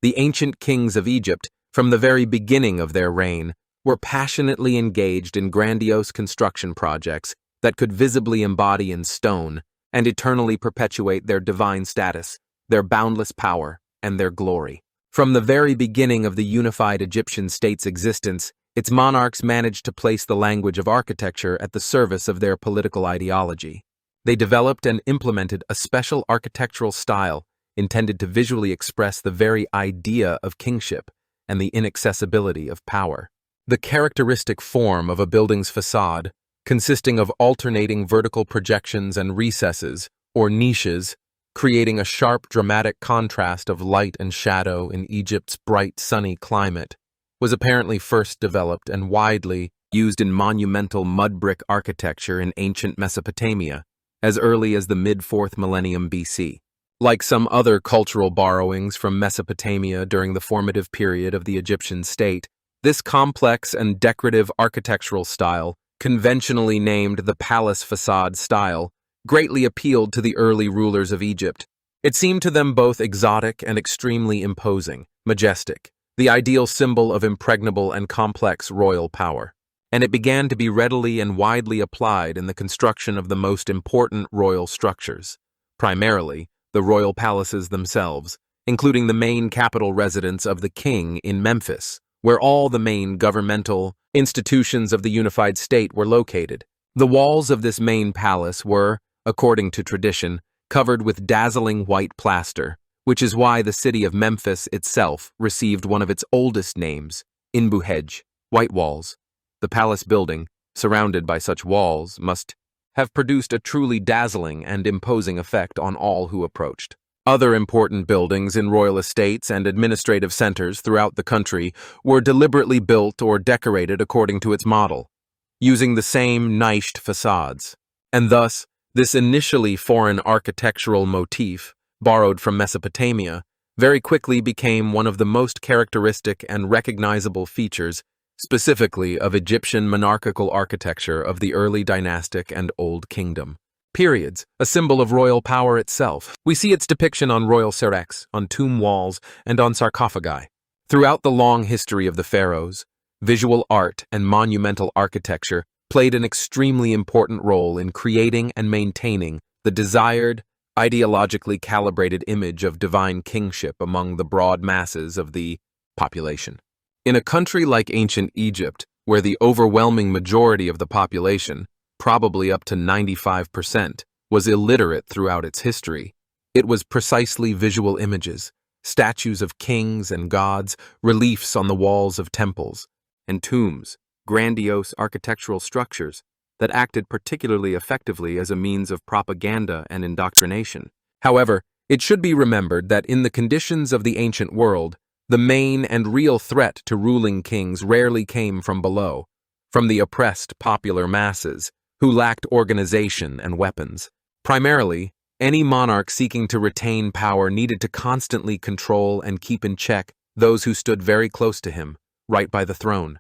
the ancient kings of Egypt, from the very beginning of their reign, were passionately engaged in grandiose construction projects that could visibly embody in stone and eternally perpetuate their divine status, their boundless power, and their glory. From the very beginning of the unified Egyptian state's existence, its monarchs managed to place the language of architecture at the service of their political ideology. They developed and implemented a special architectural style intended to visually express the very idea of kingship and the inaccessibility of power. The characteristic form of a building's façade, consisting of alternating vertical projections and recesses, or niches, creating a sharp, dramatic contrast of light and shadow in Egypt's bright, sunny climate, was apparently first developed and widely used in monumental mud brick architecture in ancient Mesopotamia, as early as the mid-4th millennium BC. Like some other cultural borrowings from Mesopotamia during the formative period of the Egyptian state, this complex and decorative architectural style, conventionally named the palace façade style, greatly appealed to the early rulers of Egypt. It seemed to them both exotic and extremely imposing, majestic, the ideal symbol of impregnable and complex royal power. And it began to be readily and widely applied in the construction of the most important royal structures, primarily the royal palaces themselves, including the main capital residence of the king in Memphis, where all the main governmental institutions of the unified state were located. The walls of this main palace were, according to tradition, covered with dazzling white plaster, which is why the city of Memphis itself received one of its oldest names, Inbuhej, white walls. The palace building, surrounded by such walls, must have produced a truly dazzling and imposing effect on all who approached. Other important buildings in royal estates and administrative centers throughout the country were deliberately built or decorated according to its model, using the same niched facades, and thus, this initially foreign architectural motif, borrowed from Mesopotamia, very quickly became one of the most characteristic and recognizable features, specifically of Egyptian monarchical architecture of the early dynastic and Old Kingdom periods, a symbol of royal power itself. We see its depiction on royal Serekhs, on tomb walls, and on sarcophagi. Throughout the long history of the pharaohs, visual art and monumental architecture played an extremely important role in creating and maintaining the desired, ideologically calibrated image of divine kingship among the broad masses of the population. In a country like ancient Egypt, where the overwhelming majority of the population, probably up to 95%, was illiterate throughout its history, it was precisely visual images, statues of kings and gods, reliefs on the walls of temples, and tombs, grandiose architectural structures that acted particularly effectively as a means of propaganda and indoctrination. However, it should be remembered that in the conditions of the ancient world, the main and real threat to ruling kings rarely came from below, from the oppressed popular masses, who lacked organization and weapons. Primarily, any monarch seeking to retain power needed to constantly control and keep in check those who stood very close to him, right by the throne.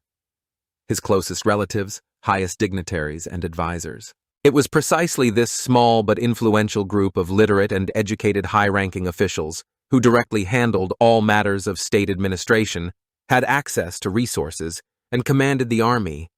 His closest relatives, highest dignitaries, and advisors. It was precisely this small but influential group of literate and educated high-ranking officials who directly handled all matters of state administration, had access to resources, and commanded the army,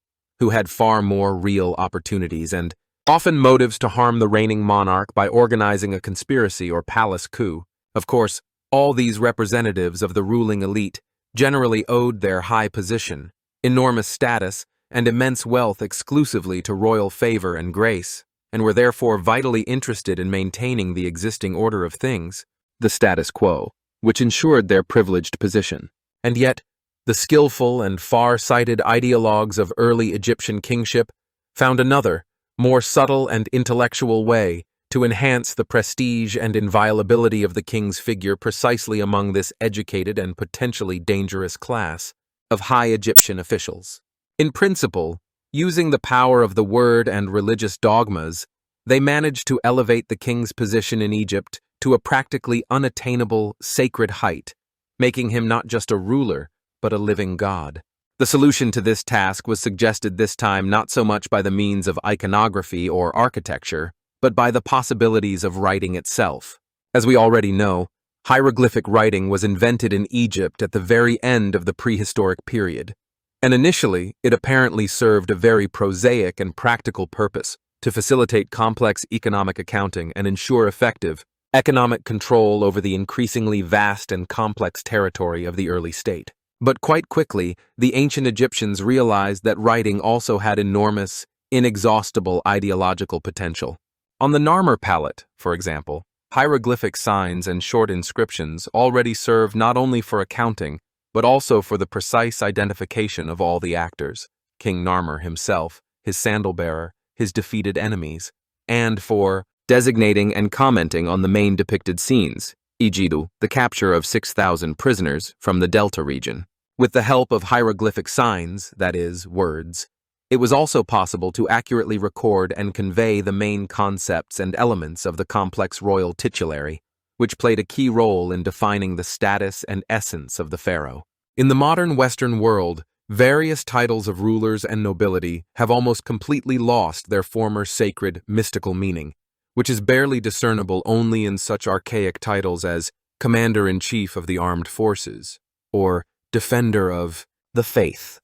who had far more real opportunities and often motives to harm the reigning monarch by organizing a conspiracy or palace coup. Of course, all these representatives of the ruling elite generally owed their high position, enormous status, and immense wealth exclusively to royal favor and grace, and were therefore vitally interested in maintaining the existing order of things, the status quo, which ensured their privileged position. And yet, the skillful and far-sighted ideologues of early Egyptian kingship found another, more subtle and intellectual way to enhance the prestige and inviolability of the king's figure precisely among this educated and potentially dangerous class of high Egyptian officials. In principle, using the power of the word and religious dogmas, They managed to elevate the king's position in Egypt to a practically unattainable sacred height, making him not just a ruler, but a living god. The solution to this task was suggested this time not so much by the means of iconography or architecture, but by the possibilities of writing itself. As we already know, hieroglyphic writing was invented in Egypt at the very end of the prehistoric period, and initially it apparently served a very prosaic and practical purpose to facilitate complex economic accounting and ensure effective economic control over the increasingly vast and complex territory of the early state. But quite quickly, the ancient Egyptians realized that writing also had enormous, inexhaustible ideological potential. On the Narmer Palette, for example, hieroglyphic signs and short inscriptions already serve not only for accounting, but also for the precise identification of all the actors, King Narmer himself, his sandal-bearer, his defeated enemies, and for designating and commenting on the main depicted scenes, e.g. the capture of 6,000 prisoners from the Delta region. With the help of hieroglyphic signs, that is, words, it was also possible to accurately record and convey the main concepts and elements of the complex royal titulary, which played a key role in defining the status and essence of the pharaoh. In the modern Western world, various titles of rulers and nobility have almost completely lost their former sacred, mystical meaning, which is barely discernible only in such archaic titles as Commander-in-Chief of the Armed Forces or Defender of the Faith.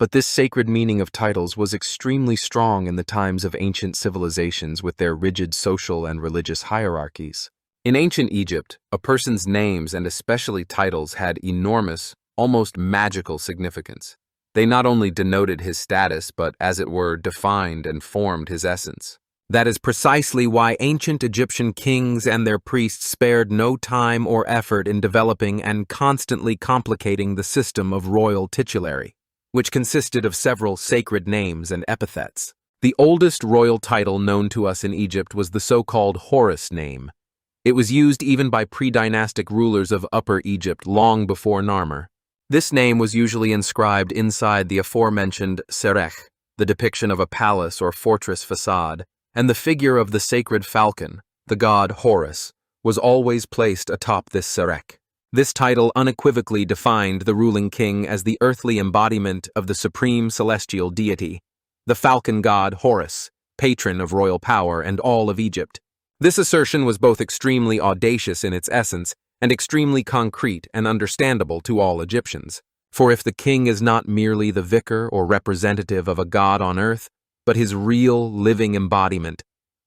But this sacred meaning of titles was extremely strong in the times of ancient civilizations with their rigid social and religious hierarchies. In ancient Egypt, a person's names and especially titles had enormous, almost magical significance. They not only denoted his status, but, as it were, defined and formed his essence. That is precisely why ancient Egyptian kings and their priests spared no time or effort in developing and constantly complicating the system of royal titulary, which consisted of several sacred names and epithets. The oldest royal title known to us in Egypt was the so-called Horus Name. It was used even by pre-dynastic rulers of Upper Egypt long before Narmer. This name was usually inscribed inside the aforementioned Serekh, the depiction of a palace or fortress façade, and the figure of the sacred falcon, the god Horus, was always placed atop this Serekh. This title unequivocally defined the ruling king as the earthly embodiment of the supreme celestial deity, the falcon god Horus, patron of royal power and all of Egypt. This assertion was both extremely audacious in its essence and extremely concrete and understandable to all Egyptians. For if the king is not merely the vicar or representative of a god on earth, but his real, living embodiment,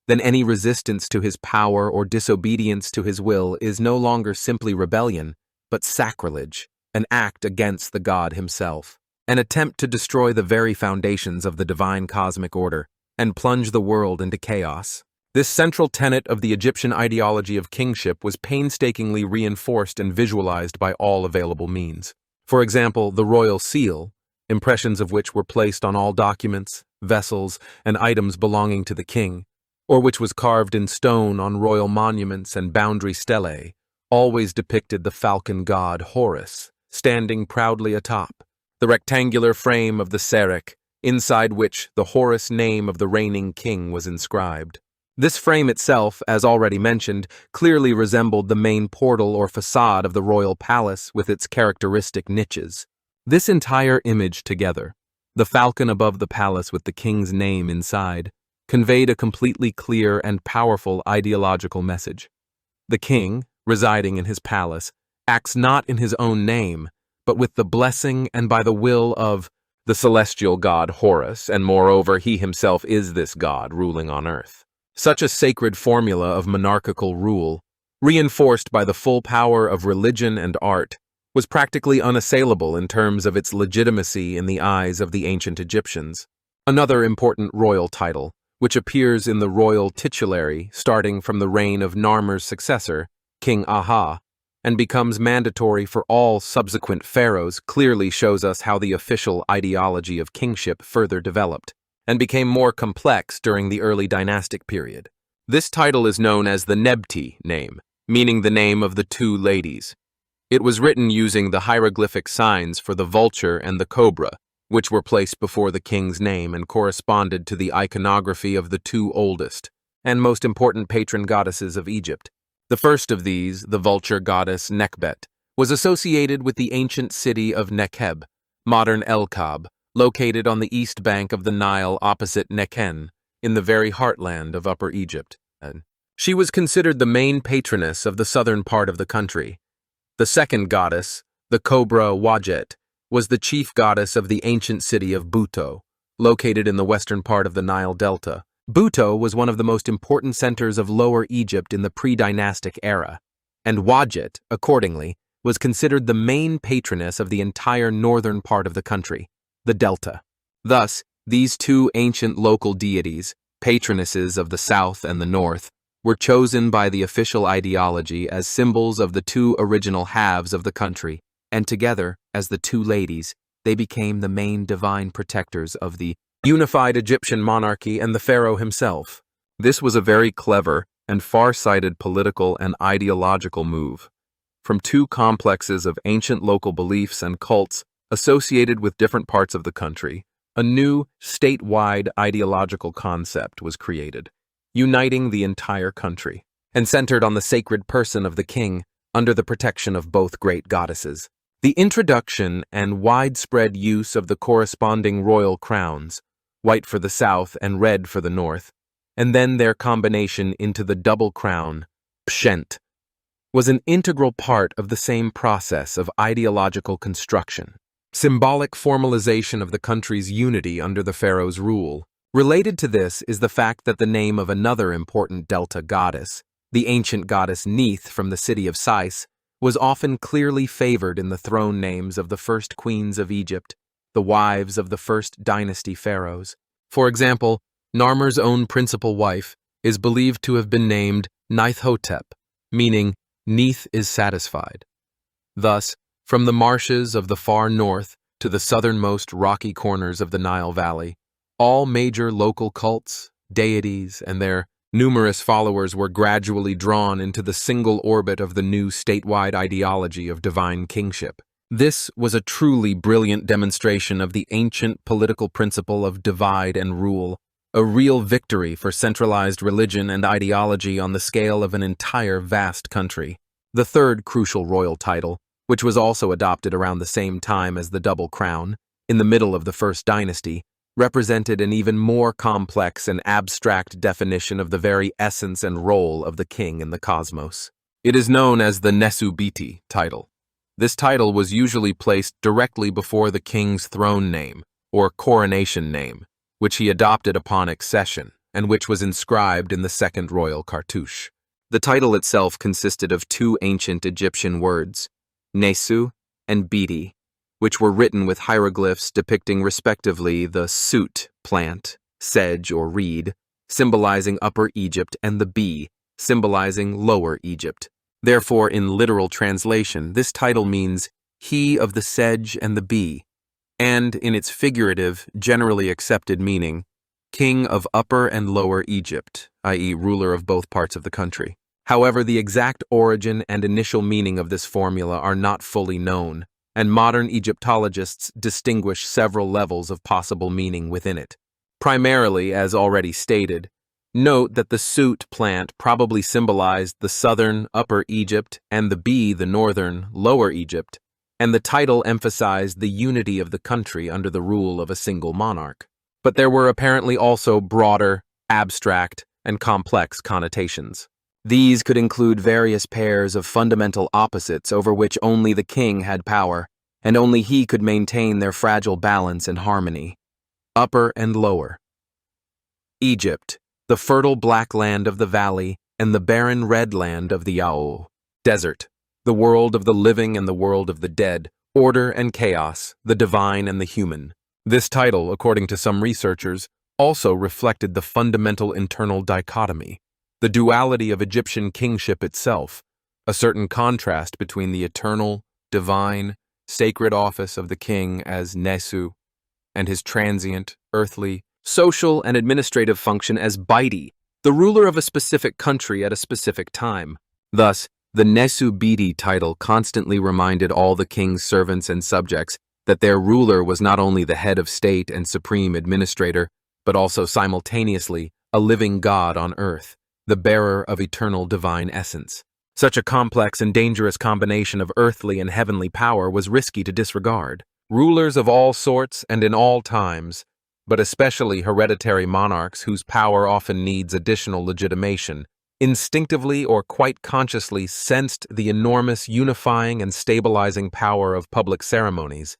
then any resistance to his power or disobedience to his will is no longer simply rebellion, but sacrilege, an act against the god himself, an attempt to destroy the very foundations of the divine cosmic order and plunge the world into chaos. This central tenet of the Egyptian ideology of kingship was painstakingly reinforced and visualized by all available means. For example, the royal seal, impressions of which were placed on all documents, vessels, and items belonging to the king, or which was carved in stone on royal monuments and boundary stelae, always depicted the falcon god Horus, standing proudly atop, the rectangular frame of the Serekh, inside which the Horus name of the reigning king was inscribed. This frame itself, as already mentioned, clearly resembled the main portal or façade of the royal palace with its characteristic niches. This entire image together, the falcon above the palace with the king's name inside, conveyed a completely clear and powerful ideological message. The king, residing in his palace, acts not in his own name, but with the blessing and by the will of the celestial god Horus, and moreover he himself is this god ruling on earth. Such a sacred formula of monarchical rule, reinforced by the full power of religion and art, was practically unassailable in terms of its legitimacy in the eyes of the ancient Egyptians. Another important royal title, which appears in the royal titulary starting from the reign of Narmer's successor, King Aha, and becomes mandatory for all subsequent pharaohs, clearly shows us how the official ideology of kingship further developed and became more complex during the early dynastic period. This title is known as the Nebty name, meaning the name of the two ladies. It was written using the hieroglyphic signs for the vulture and the cobra, which were placed before the king's name and corresponded to the iconography of the two oldest, and most important patron goddesses of Egypt. The first of these, the vulture goddess Nekhbet, was associated with the ancient city of Nekhekh, modern El Kab, located on the east bank of the Nile opposite Nekhekh, in the very heartland of Upper Egypt. She was considered the main patroness of the southern part of the country. The second goddess, the cobra Wadjet, was the chief goddess of the ancient city of Buto, located in the western part of the Nile Delta. Buto was one of the most important centers of Lower Egypt in the pre-dynastic era, and Wadjet, accordingly, was considered the main patroness of the entire northern part of the country, the Delta. Thus, these two ancient local deities, patronesses of the south and the north, were chosen by the official ideology as symbols of the two original halves of the country, and together, as the two ladies, they became the main divine protectors of the unified Egyptian monarchy and the pharaoh himself. This was a very clever and far-sighted political and ideological move. From two complexes of ancient local beliefs and cults associated with different parts of the country, a new, statewide ideological concept was created, uniting the entire country, and centered on the sacred person of the king under the protection of both great goddesses. The introduction and widespread use of the corresponding royal crowns, white for the south and red for the north, and then their combination into the double crown, Pschent, was an integral part of the same process of ideological construction, symbolic formalization of the country's unity under the pharaoh's rule. Related to this is the fact that the name of another important Delta goddess, the ancient goddess Neith from the city of Sais, was often clearly favored in the throne names of the first queens of Egypt, the wives of the first dynasty pharaohs. For example, Narmer's own principal wife is believed to have been named Neith-Hotep, meaning Neith is satisfied. Thus, from the marshes of the far north to the southernmost rocky corners of the Nile Valley, all major local cults, deities, and their numerous followers were gradually drawn into the single orbit of the new statewide ideology of divine kingship. This was a truly brilliant demonstration of the ancient political principle of divide and rule, a real victory for centralized religion and ideology on the scale of an entire vast country. The third crucial royal title, which was also adopted around the same time as the double crown, in the middle of the first dynasty, represented an even more complex and abstract definition of the very essence and role of the king in the cosmos. It is known as the Nesu-Bity title. This title was usually placed directly before the king's throne name, or coronation name, which he adopted upon accession, and which was inscribed in the second royal cartouche. The title itself consisted of two ancient Egyptian words, Nesu and Bity, which were written with hieroglyphs depicting respectively the sut plant, sedge or reed, symbolizing Upper Egypt, and the bee, symbolizing Lower Egypt. Therefore, in literal translation, this title means he of the sedge and the bee, and in its figurative, generally accepted meaning, king of Upper and Lower Egypt, i.e., ruler of both parts of the country. However, the exact origin and initial meaning of this formula are not fully known, and modern Egyptologists distinguish several levels of possible meaning within it. Primarily, as already stated, note that the sut plant probably symbolized the southern Upper Egypt and the bee the northern Lower Egypt, and the title emphasized the unity of the country under the rule of a single monarch. But there were apparently also broader, abstract, and complex connotations. These could include various pairs of fundamental opposites over which only the king had power, and only he could maintain their fragile balance and harmony. Upper and Lower. Egypt, the fertile black land of the valley, and the barren red land of the Yaou. Desert, the world of the living and the world of the dead, order and chaos, the divine and the human. This title, according to some researchers, also reflected the fundamental internal dichotomy, the duality of Egyptian kingship itself, a certain contrast between the eternal, divine, sacred office of the king as Nesu, and his transient, earthly, social, and administrative function as Bity, the ruler of a specific country at a specific time. Thus, the Nesu-Bity title constantly reminded all the king's servants and subjects that their ruler was not only the head of state and supreme administrator, but also simultaneously a living god on earth, the bearer of eternal divine essence. Such a complex and dangerous combination of earthly and heavenly power was risky to disregard. Rulers of all sorts and in all times, but especially hereditary monarchs whose power often needs additional legitimation, instinctively or quite consciously sensed the enormous unifying and stabilizing power of public ceremonies,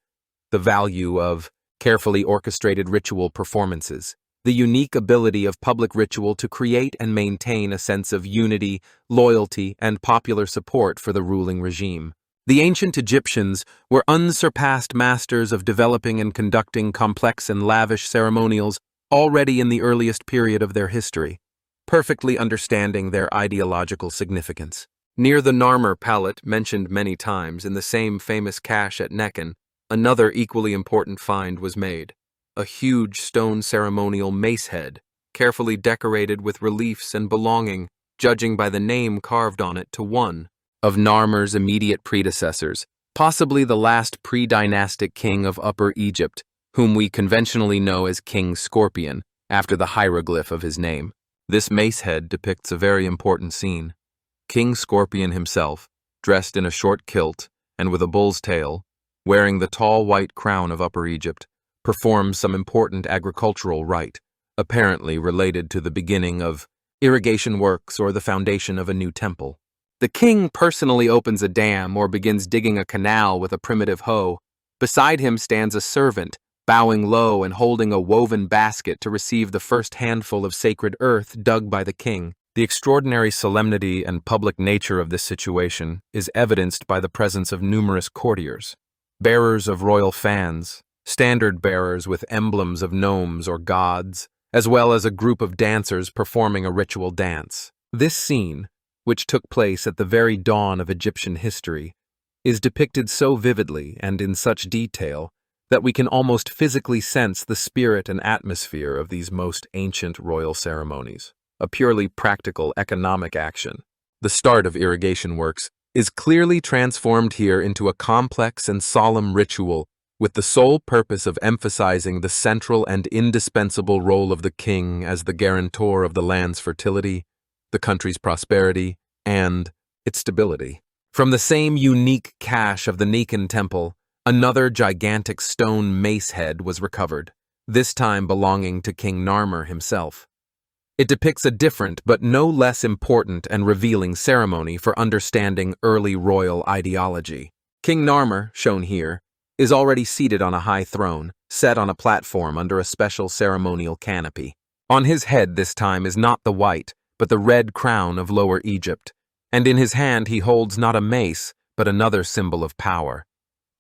the value of carefully orchestrated ritual performances, the unique ability of public ritual to create and maintain a sense of unity, loyalty, and popular support for the ruling regime. The ancient Egyptians were unsurpassed masters of developing and conducting complex and lavish ceremonials already in the earliest period of their history, perfectly understanding their ideological significance. Near the Narmer Palette, mentioned many times in the same famous cache at Nekhekh, another equally important find was made. A huge stone ceremonial macehead, carefully decorated with reliefs and belonging, judging by the name carved on it, to one of Narmer's immediate predecessors, possibly the last pre-dynastic king of Upper Egypt, whom we conventionally know as King Scorpion, after the hieroglyph of his name. This macehead depicts a very important scene. King Scorpion himself, dressed in a short kilt and with a bull's tail, wearing the tall white crown of Upper Egypt, performs some important agricultural rite, apparently related to the beginning of irrigation works or the foundation of a new temple. The king personally opens a dam or begins digging a canal with a primitive hoe. Beside him stands a servant, bowing low and holding a woven basket to receive the first handful of sacred earth dug by the king. The extraordinary solemnity and public nature of this situation is evidenced by the presence of numerous courtiers, bearers of royal fans, standard bearers with emblems of gnomes or gods, as well as a group of dancers performing a ritual dance. This scene, which took place at the very dawn of Egyptian history, is depicted so vividly and in such detail that we can almost physically sense the spirit and atmosphere of these most ancient royal ceremonies. A purely practical economic action, the start of irrigation works, is clearly transformed here into a complex and solemn ritual with the sole purpose of emphasizing the central and indispensable role of the king as the guarantor of the land's fertility, the country's prosperity, and its stability. From the same unique cache of the Nekhekh temple, another gigantic stone macehead was recovered, this time belonging to King Narmer himself. It depicts a different but no less important and revealing ceremony for understanding early royal ideology. King Narmer, shown here, is already seated on a high throne, set on a platform under a special ceremonial canopy. On his head this time is not the white, but the red crown of Lower Egypt, and in his hand he holds not a mace, but another symbol of power,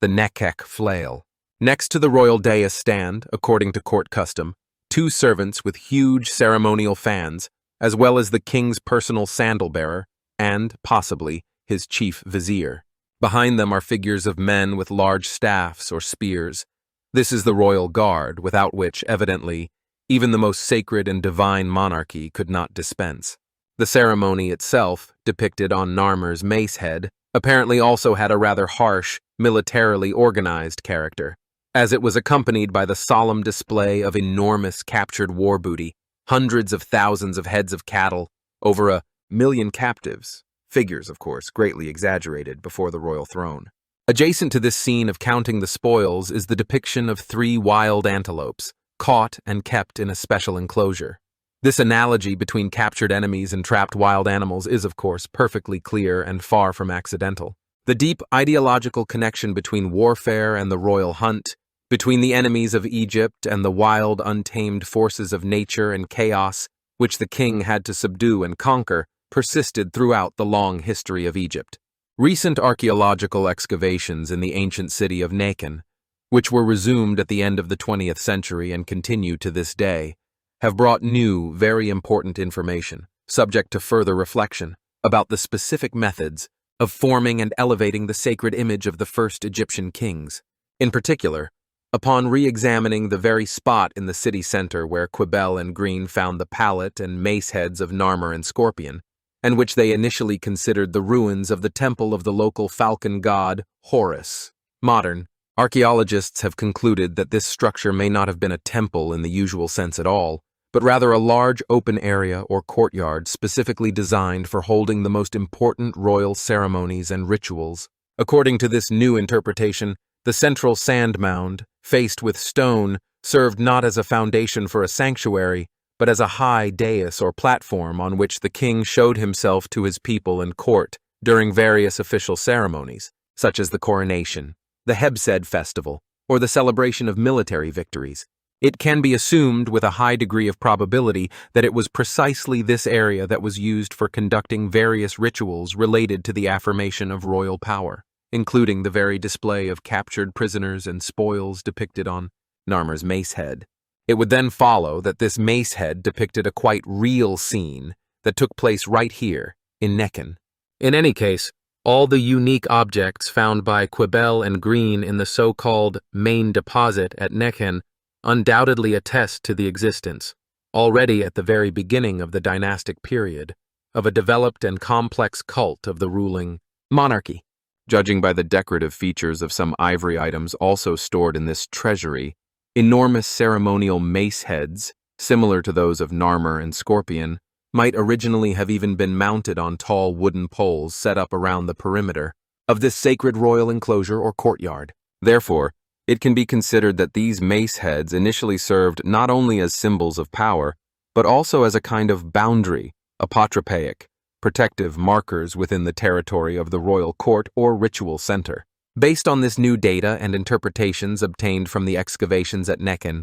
the Nekhekh flail. Next to the royal dais stand, according to court custom, two servants with huge ceremonial fans, as well as the king's personal sandal-bearer, and, possibly, his chief vizier. Behind them are figures of men with large staffs or spears. This is the royal guard, without which, evidently, even the most sacred and divine monarchy could not dispense. The ceremony itself, depicted on Narmer's macehead, apparently also had a rather harsh, militarily organized character, as it was accompanied by the solemn display of enormous captured war booty, hundreds of thousands of heads of cattle, over 1,000,000 captives. Figures, of course, greatly exaggerated before the royal throne. Adjacent to this scene of counting the spoils is the depiction of 3 wild antelopes, caught and kept in a special enclosure. This analogy between captured enemies and trapped wild animals is, of course, perfectly clear and far from accidental. The deep ideological connection between warfare and the royal hunt, between the enemies of Egypt and the wild, untamed forces of nature and chaos, which the king had to subdue and conquer, persisted throughout the long history of Egypt. Recent archaeological excavations in the ancient city of Nekhekh, which were resumed at the end of the 20th century and continue to this day, have brought new, very important information, subject to further reflection, about the specific methods of forming and elevating the sacred image of the first Egyptian kings. In particular, upon re-examining the very spot in the city center where Quibel and Green found the palette and mace heads of Narmer and Scorpion, and which they initially considered the ruins of the temple of the local falcon god, Horus. Modern archaeologists have concluded that this structure may not have been a temple in the usual sense at all, but rather a large open area or courtyard specifically designed for holding the most important royal ceremonies and rituals. According to this new interpretation, the central sand mound, faced with stone, served not as a foundation for a sanctuary, but as a high dais or platform on which the king showed himself to his people and court during various official ceremonies, such as the coronation, the Hebsed festival, or the celebration of military victories. It can be assumed with a high degree of probability that it was precisely this area that was used for conducting various rituals related to the affirmation of royal power, including the very display of captured prisoners and spoils depicted on Narmer's macehead. It would then follow that this macehead depicted a quite real scene that took place right here in Nekhekh. In any case, all the unique objects found by Quibel and Green in the so-called main deposit at Nekhekh undoubtedly attest to the existence, already at the very beginning of the dynastic period, of a developed and complex cult of the ruling monarchy. Judging by the decorative features of some ivory items also stored in this treasury, enormous ceremonial mace heads, similar to those of Narmer and Scorpion, might originally have even been mounted on tall wooden poles set up around the perimeter of this sacred royal enclosure or courtyard. Therefore, it can be considered that these mace heads initially served not only as symbols of power, but also as a kind of boundary, apotropaic, protective markers within the territory of the royal court or ritual center. Based on this new data and interpretations obtained from the excavations at Nekhekh,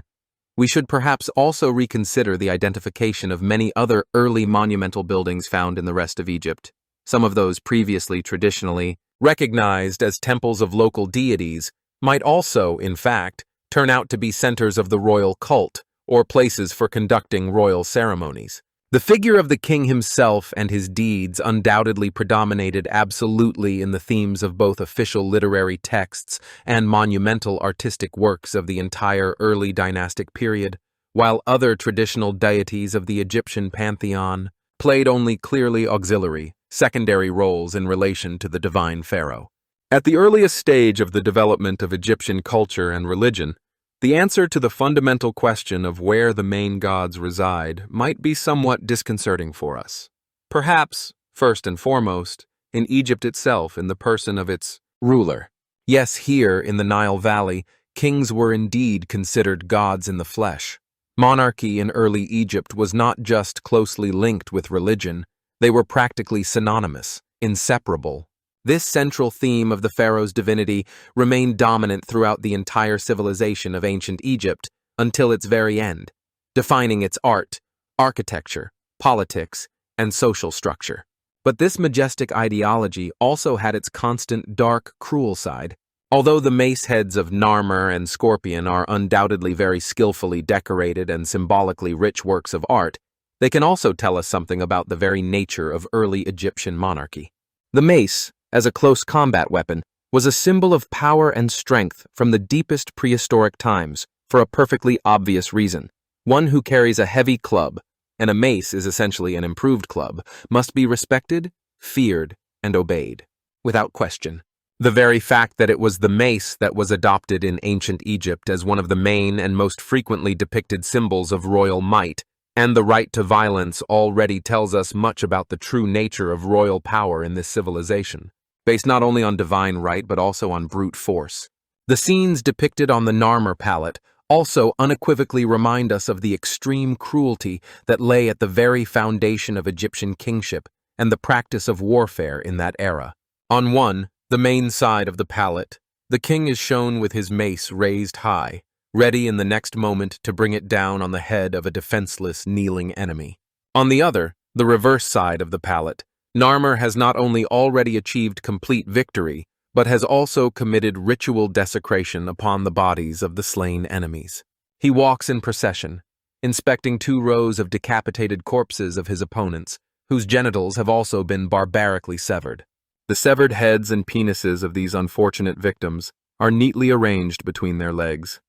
we should perhaps also reconsider the identification of many other early monumental buildings found in the rest of Egypt. Some of those previously traditionally recognized as temples of local deities might also, in fact, turn out to be centers of the royal cult or places for conducting royal ceremonies. The figure of the king himself and his deeds undoubtedly predominated absolutely in the themes of both official literary texts and monumental artistic works of the entire early dynastic period, while other traditional deities of the Egyptian pantheon played only clearly auxiliary, secondary roles in relation to the divine pharaoh. At the earliest stage of the development of Egyptian culture and religion, the answer to the fundamental question of where the main gods reside might be somewhat disconcerting for us. Perhaps, first and foremost, in Egypt itself in the person of its ruler. Yes, here in the Nile Valley, kings were indeed considered gods in the flesh. Monarchy in early Egypt was not just closely linked with religion, they were practically synonymous, inseparable. This central theme of the pharaoh's divinity remained dominant throughout the entire civilization of ancient Egypt until its very end, defining its art, architecture, politics, and social structure. But this majestic ideology also had its constant dark, cruel side. Although the mace heads of Narmer and Scorpion are undoubtedly very skillfully decorated and symbolically rich works of art, they can also tell us something about the very nature of early Egyptian monarchy. The mace, as a close combat weapon, was a symbol of power and strength from the deepest prehistoric times for a perfectly obvious reason. One who carries a heavy club, and a mace is essentially an improved club, must be respected, feared, and obeyed, without question. The very fact that it was the mace that was adopted in ancient Egypt as one of the main and most frequently depicted symbols of royal might and the right to violence already tells us much about the true nature of royal power in this civilization, based not only on divine right but also on brute force. The scenes depicted on the Narmer Palette also unequivocally remind us of the extreme cruelty that lay at the very foundation of Egyptian kingship and the practice of warfare in that era. On one, the main side of the palette, the king is shown with his mace raised high, ready in the next moment to bring it down on the head of a defenseless, kneeling enemy. On the other, the reverse side of the palette, Narmer has not only already achieved complete victory, but has also committed ritual desecration upon the bodies of the slain enemies. He walks in procession, inspecting 2 rows of decapitated corpses of his opponents, whose genitals have also been barbarically severed. The severed heads and penises of these unfortunate victims are neatly arranged between their legs.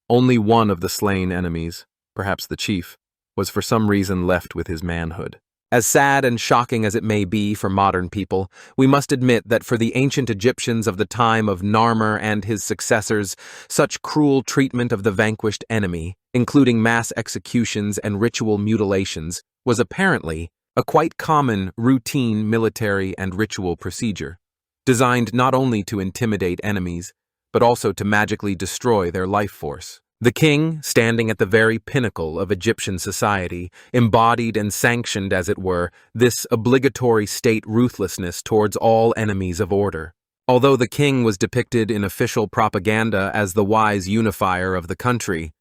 Only one of the slain enemies, perhaps the chief, was for some reason left with his manhood. As sad and shocking as it may be for modern people, we must admit that for the ancient Egyptians of the time of Narmer and his successors, such cruel treatment of the vanquished enemy, including mass executions and ritual mutilations, was apparently a quite common, routine military and ritual procedure, designed not only to intimidate enemies, but also to magically destroy their life force. The king, standing at the very pinnacle of Egyptian society, embodied and sanctioned, as it were, this obligatory state ruthlessness towards all enemies of order. Although the king was depicted in official propaganda as the wise unifier of the country,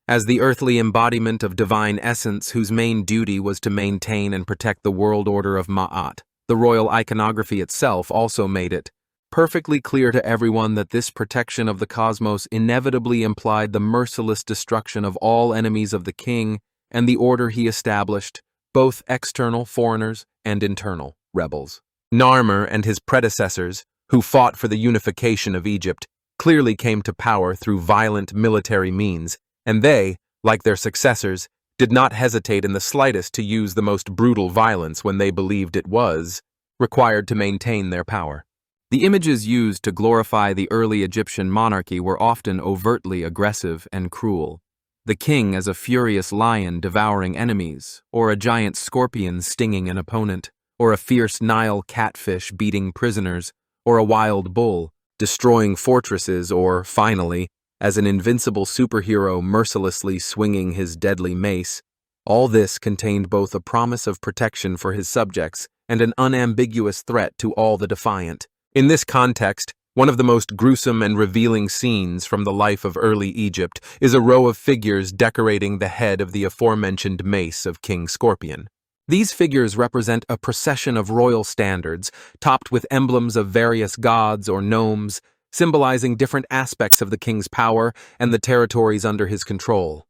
as the earthly embodiment of divine essence whose main duty was to maintain and protect the world order of Ma'at, the royal iconography itself also made it perfectly clear to everyone that this protection of the cosmos inevitably implied the merciless destruction of all enemies of the king and the order he established, both external foreigners and internal rebels. Narmer and his predecessors, who fought for the unification of Egypt, clearly came to power through violent military means, and they, like their successors, did not hesitate in the slightest to use the most brutal violence when they believed it was required to maintain their power. The images used to glorify the early Egyptian monarchy were often overtly aggressive and cruel. The king as a furious lion devouring enemies, or a giant scorpion stinging an opponent, or a fierce Nile catfish beating prisoners, or a wild bull destroying fortresses, or, finally, as an invincible superhero mercilessly swinging his deadly mace. All this contained both a promise of protection for his subjects and an unambiguous threat to all the defiant. In this context, one of the most gruesome and revealing scenes from the life of early Egypt is a row of figures decorating the head of the aforementioned mace of King Scorpion. These figures represent a procession of royal standards, topped with emblems of various gods or gnomes, symbolizing different aspects of the king's power and the territories under his control.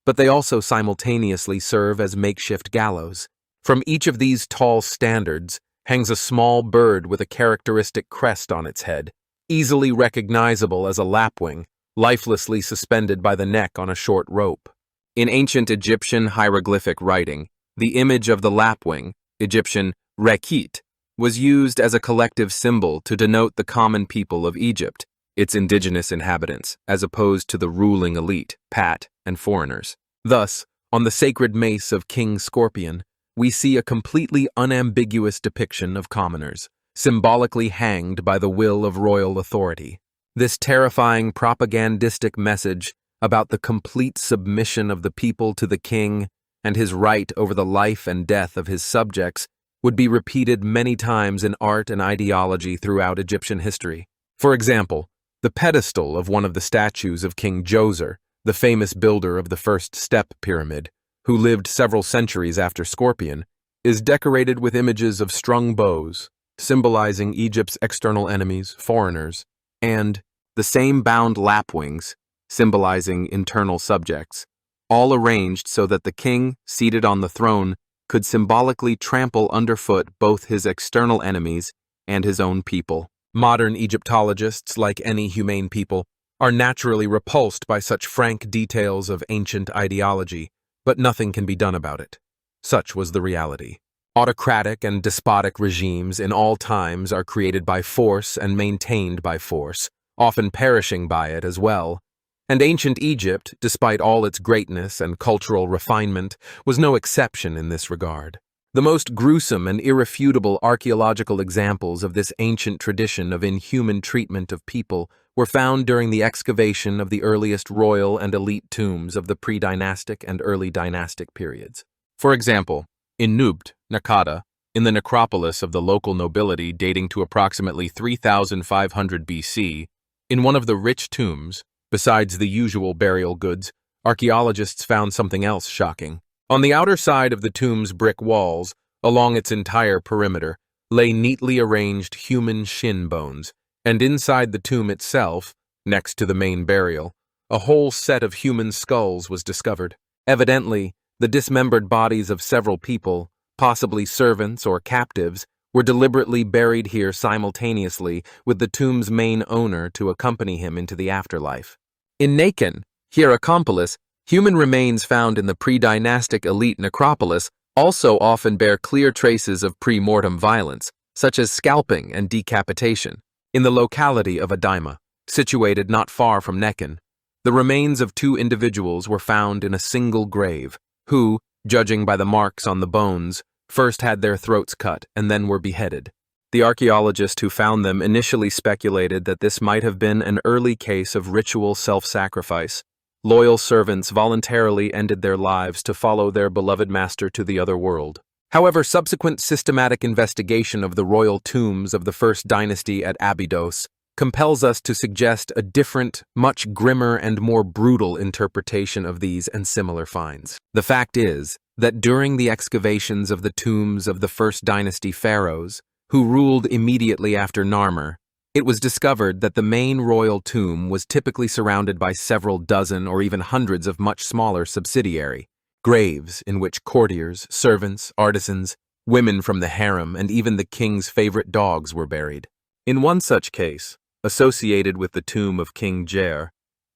But they also simultaneously serve as makeshift gallows. From each of these tall standards hangs a small bird with a characteristic crest on its head, easily recognizable as a lapwing, lifelessly suspended by the neck on a short rope. In ancient Egyptian hieroglyphic writing, the image of the lapwing, Egyptian Rekhit, was used as a collective symbol to denote the common people of Egypt, its indigenous inhabitants, as opposed to the ruling elite, Pat, and foreigners. Thus, on the sacred mace of King Scorpion, we see a completely unambiguous depiction of commoners, symbolically hanged by the will of royal authority. This terrifying propagandistic message about the complete submission of the people to the king and his right over the life and death of his subjects would be repeated many times in art and ideology throughout Egyptian history. For example, the pedestal of one of the statues of King Djoser, the famous builder of the first step pyramid, who lived several centuries after Scorpion, is decorated with images of strung bows, symbolizing Egypt's external enemies, foreigners, and the same bound lapwings, symbolizing internal subjects, all arranged so that the king, seated on the throne, could symbolically trample underfoot both his external enemies and his own people. Modern Egyptologists, like any humane people, are naturally repulsed by such frank details of ancient ideology, but nothing can be done about it. Such was the reality. Autocratic and despotic regimes in all times are created by force and maintained by force, often perishing by it as well. And ancient Egypt, despite all its greatness and cultural refinement, was no exception in this regard. The most gruesome and irrefutable archaeological examples of this ancient tradition of inhuman treatment of people were found during the excavation of the earliest royal and elite tombs of the pre-dynastic and early dynastic periods. For example, in Nebt, Nekhekh, in the necropolis of the local nobility dating to approximately 3500 BC, in one of the rich tombs, besides the usual burial goods, archaeologists found something else shocking. On the outer side of the tomb's brick walls, along its entire perimeter, lay neatly arranged human shin bones, and inside the tomb itself, next to the main burial, a whole set of human skulls was discovered. Evidently, the dismembered bodies of several people, possibly servants or captives, were deliberately buried here simultaneously with the tomb's main owner to accompany him into the afterlife. In Nekhekh, Hierakonpolis, human remains found in the pre-dynastic elite necropolis also often bear clear traces of pre-mortem violence, such as scalping and decapitation. In the locality of Adyma, situated not far from Nekhekh, the remains of two individuals were found in a single grave, who, judging by the marks on the bones, first had their throats cut and then were beheaded. The archaeologist who found them initially speculated that this might have been an early case of ritual self-sacrifice. Loyal servants voluntarily ended their lives to follow their beloved master to the other world. However, subsequent systematic investigation of the royal tombs of the first dynasty at Abydos compels us to suggest a different, much grimmer and more brutal interpretation of these and similar finds. The fact is that during the excavations of the tombs of the first dynasty pharaohs, who ruled immediately after Narmer, it was discovered that the main royal tomb was typically surrounded by several dozen or even hundreds of much smaller subsidiary graves in which courtiers, servants, artisans, women from the harem, and even the king's favorite dogs were buried. In one such case, associated with the tomb of King Jer,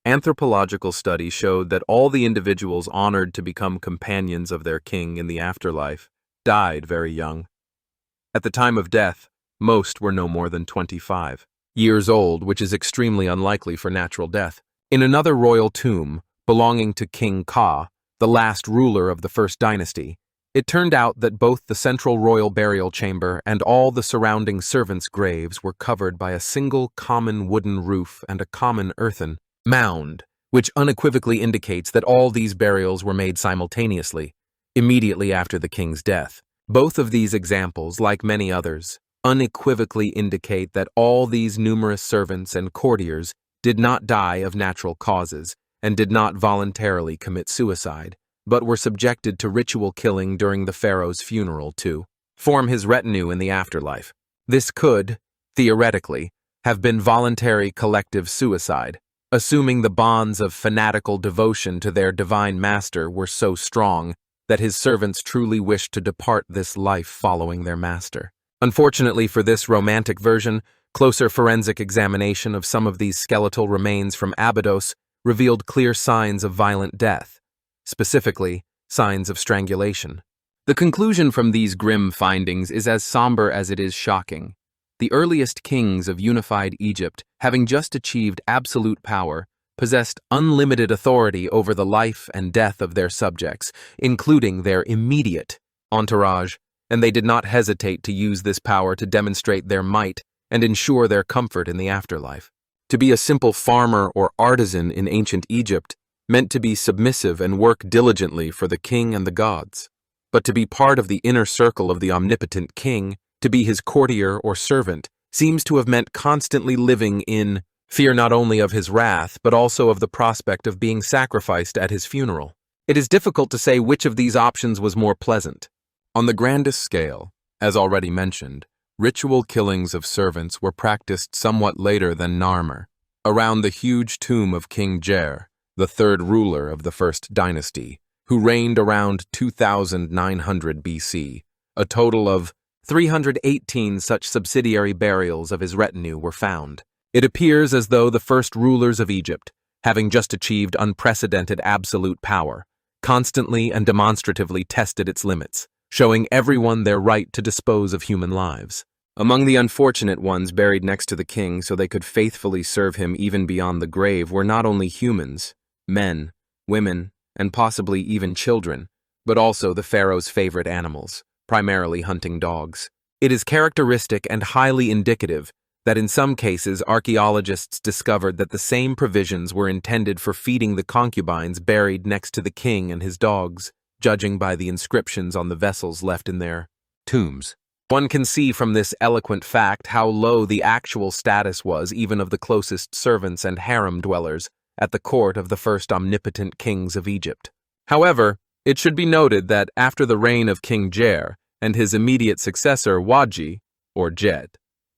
anthropological study showed that all the individuals honored to become companions of their king in the afterlife died very young. At the time of death, most were no more than 25 years old, which is extremely unlikely for natural death. In another royal tomb, belonging to King Ka, the last ruler of the first dynasty, it turned out that both the central royal burial chamber and all the surrounding servants' graves were covered by a single common wooden roof and a common earthen mound, which unequivocally indicates that all these burials were made simultaneously, immediately after the king's death. Both of these examples, like many others, unequivocally indicate that all these numerous servants and courtiers did not die of natural causes and did not voluntarily commit suicide, but were subjected to ritual killing during the pharaoh's funeral to form his retinue in the afterlife. This could, theoretically, have been voluntary collective suicide, assuming the bonds of fanatical devotion to their divine master were so strong that his servants truly wished to depart this life following their master. Unfortunately for this romantic version, closer forensic examination of some of these skeletal remains from Abydos revealed clear signs of violent death, specifically signs of strangulation. The conclusion from these grim findings is as somber as it is shocking. The earliest kings of unified Egypt, having just achieved absolute power, possessed unlimited authority over the life and death of their subjects, including their immediate entourage, and they did not hesitate to use this power to demonstrate their might and ensure their comfort in the afterlife. To be a simple farmer or artisan in ancient Egypt meant to be submissive and work diligently for the king and the gods. But to be part of the inner circle of the omnipotent king, to be his courtier or servant, seems to have meant constantly living in fear not only of his wrath, but also of the prospect of being sacrificed at his funeral. It is difficult to say which of these options was more pleasant. On the grandest scale, as already mentioned, ritual killings of servants were practiced somewhat later than Narmer, around the huge tomb of King Jer, the third ruler of the first dynasty, who reigned around 2900 BC. A total of 318 such subsidiary burials of his retinue were found. It appears as though the first rulers of Egypt, having just achieved unprecedented absolute power, constantly and demonstratively tested its limits, showing everyone their right to dispose of human lives. Among the unfortunate ones buried next to the king so they could faithfully serve him even beyond the grave were not only humans, men, women, and possibly even children, but also the pharaoh's favorite animals, primarily hunting dogs. It is characteristic and highly indicative that in some cases archaeologists discovered that the same provisions were intended for feeding the concubines buried next to the king and his dogs, judging by the inscriptions on the vessels left in their tombs. One can see from this eloquent fact how low the actual status was even of the closest servants and harem dwellers at the court of the first omnipotent kings of Egypt. However, it should be noted that after the reign of King Jer and his immediate successor Waji, or Jed,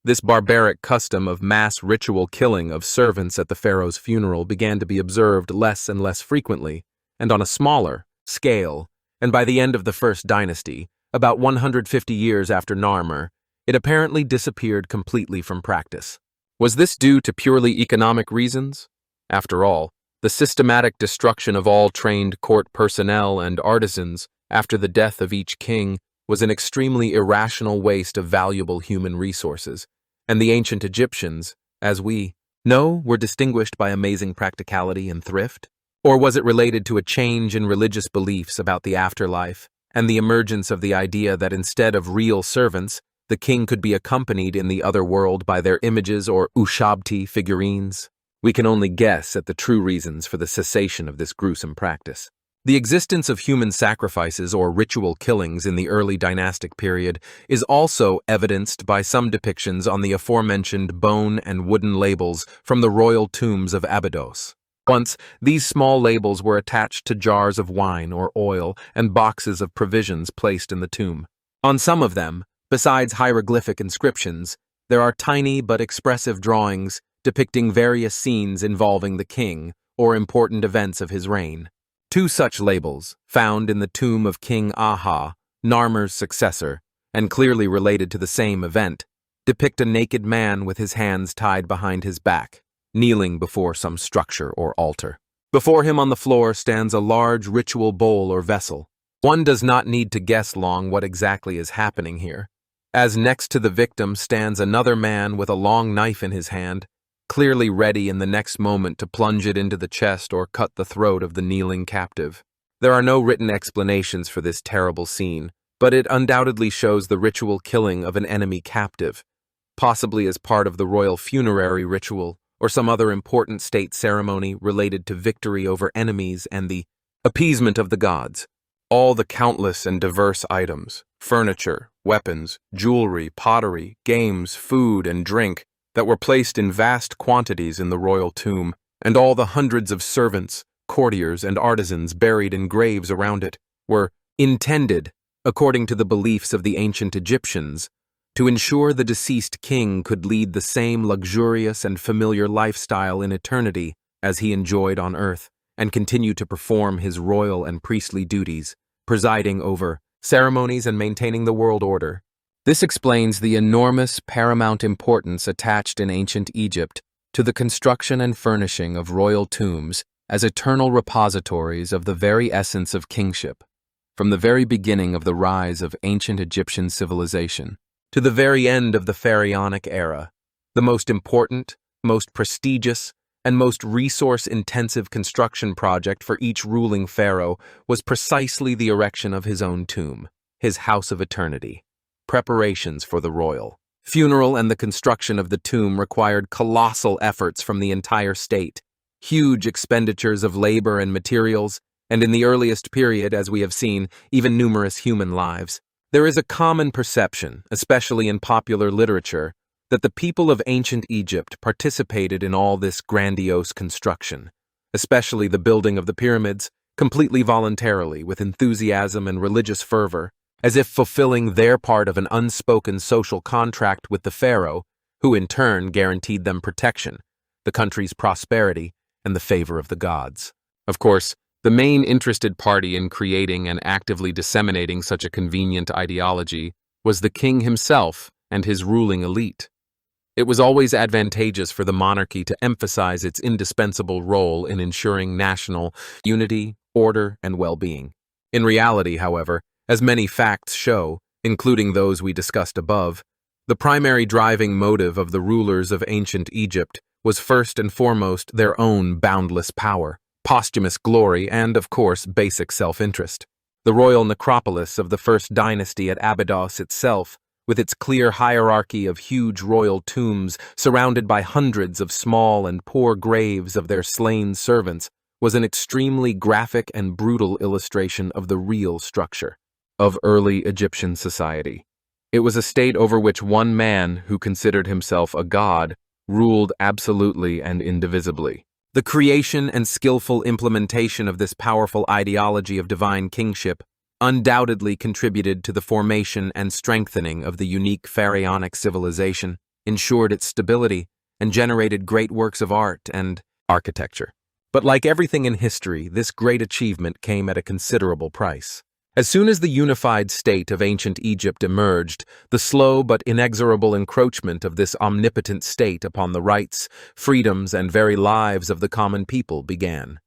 this barbaric custom of mass ritual killing of servants at the pharaoh's funeral began to be observed less and less frequently, and on a smaller scale, and by the end of the first dynasty, about 150 years after Narmer, it apparently disappeared completely from practice. Was this due to purely economic reasons? After all, the systematic destruction of all trained court personnel and artisans after the death of each king was an extremely irrational waste of valuable human resources, and the ancient Egyptians, as we know, were distinguished by amazing practicality and thrift? Or was it related to a change in religious beliefs about the afterlife and the emergence of the idea that instead of real servants, the king could be accompanied in the other world by their images or Ushabti figurines? We can only guess at the true reasons for the cessation of this gruesome practice. The existence of human sacrifices or ritual killings in the early dynastic period is also evidenced by some depictions on the aforementioned bone and wooden labels from the royal tombs of Abydos. Once, these small labels were attached to jars of wine or oil and boxes of provisions placed in the tomb. On some of them, besides hieroglyphic inscriptions, there are tiny but expressive drawings depicting various scenes involving the king or important events of his reign. Two such labels, found in the tomb of King Aha, Narmer's successor, and clearly related to the same event, depict a naked man with his hands tied behind his back, kneeling before some structure or altar. Before him on the floor stands a large ritual bowl or vessel. One does not need to guess long what exactly is happening here, as next to the victim stands another man with a long knife in his hand, clearly ready in the next moment to plunge it into the chest or cut the throat of the kneeling captive. There are no written explanations for this terrible scene, but it undoubtedly shows the ritual killing of an enemy captive, possibly as part of the royal funerary ritual or some other important state ceremony related to victory over enemies and the appeasement of the gods. All the countless and diverse items, furniture, weapons, jewelry, pottery, games, food, and drink that were placed in vast quantities in the royal tomb, and all the hundreds of servants, courtiers, and artisans buried in graves around it, were intended, according to the beliefs of the ancient Egyptians, to ensure the deceased king could lead the same luxurious and familiar lifestyle in eternity as he enjoyed on earth, and continue to perform his royal and priestly duties, presiding over ceremonies and maintaining the world order. This explains the enormous paramount importance attached in ancient Egypt to the construction and furnishing of royal tombs as eternal repositories of the very essence of kingship, from the very beginning of the rise of ancient Egyptian civilization to the very end of the Pharaonic era. The most important, most prestigious, and most resource-intensive construction project for each ruling pharaoh was precisely the erection of his own tomb, his house of eternity. Preparations for the royal funeral and the construction of the tomb required colossal efforts from the entire state, huge expenditures of labor and materials, and in the earliest period, as we have seen, even numerous human lives. There is a common perception, especially in popular literature, that the people of ancient Egypt participated in all this grandiose construction, especially the building of the pyramids, completely voluntarily, with enthusiasm and religious fervor, as if fulfilling their part of an unspoken social contract with the pharaoh, who in turn guaranteed them protection, the country's prosperity, and the favor of the gods. Of course, the main interested party in creating and actively disseminating such a convenient ideology was the king himself and his ruling elite. It was always advantageous for the monarchy to emphasize its indispensable role in ensuring national unity, order, and well-being. In reality, however, as many facts show, including those we discussed above, the primary driving motive of the rulers of ancient Egypt was first and foremost their own boundless power, posthumous glory, and, of course, basic self-interest. The royal necropolis of the first dynasty at Abydos itself, with its clear hierarchy of huge royal tombs surrounded by hundreds of small and poor graves of their slain servants, was an extremely graphic and brutal illustration of the real structure of early Egyptian society. It was a state over which one man, who considered himself a god, ruled absolutely and indivisibly. The creation and skillful implementation of this powerful ideology of divine kingship undoubtedly contributed to the formation and strengthening of the unique pharaonic civilization, ensured its stability, and generated great works of art and architecture. But like everything in history, this great achievement came at a considerable price. As soon as the unified state of ancient Egypt emerged, the slow but inexorable encroachment of this omnipotent state upon the rights, freedoms, and very lives of the common people began.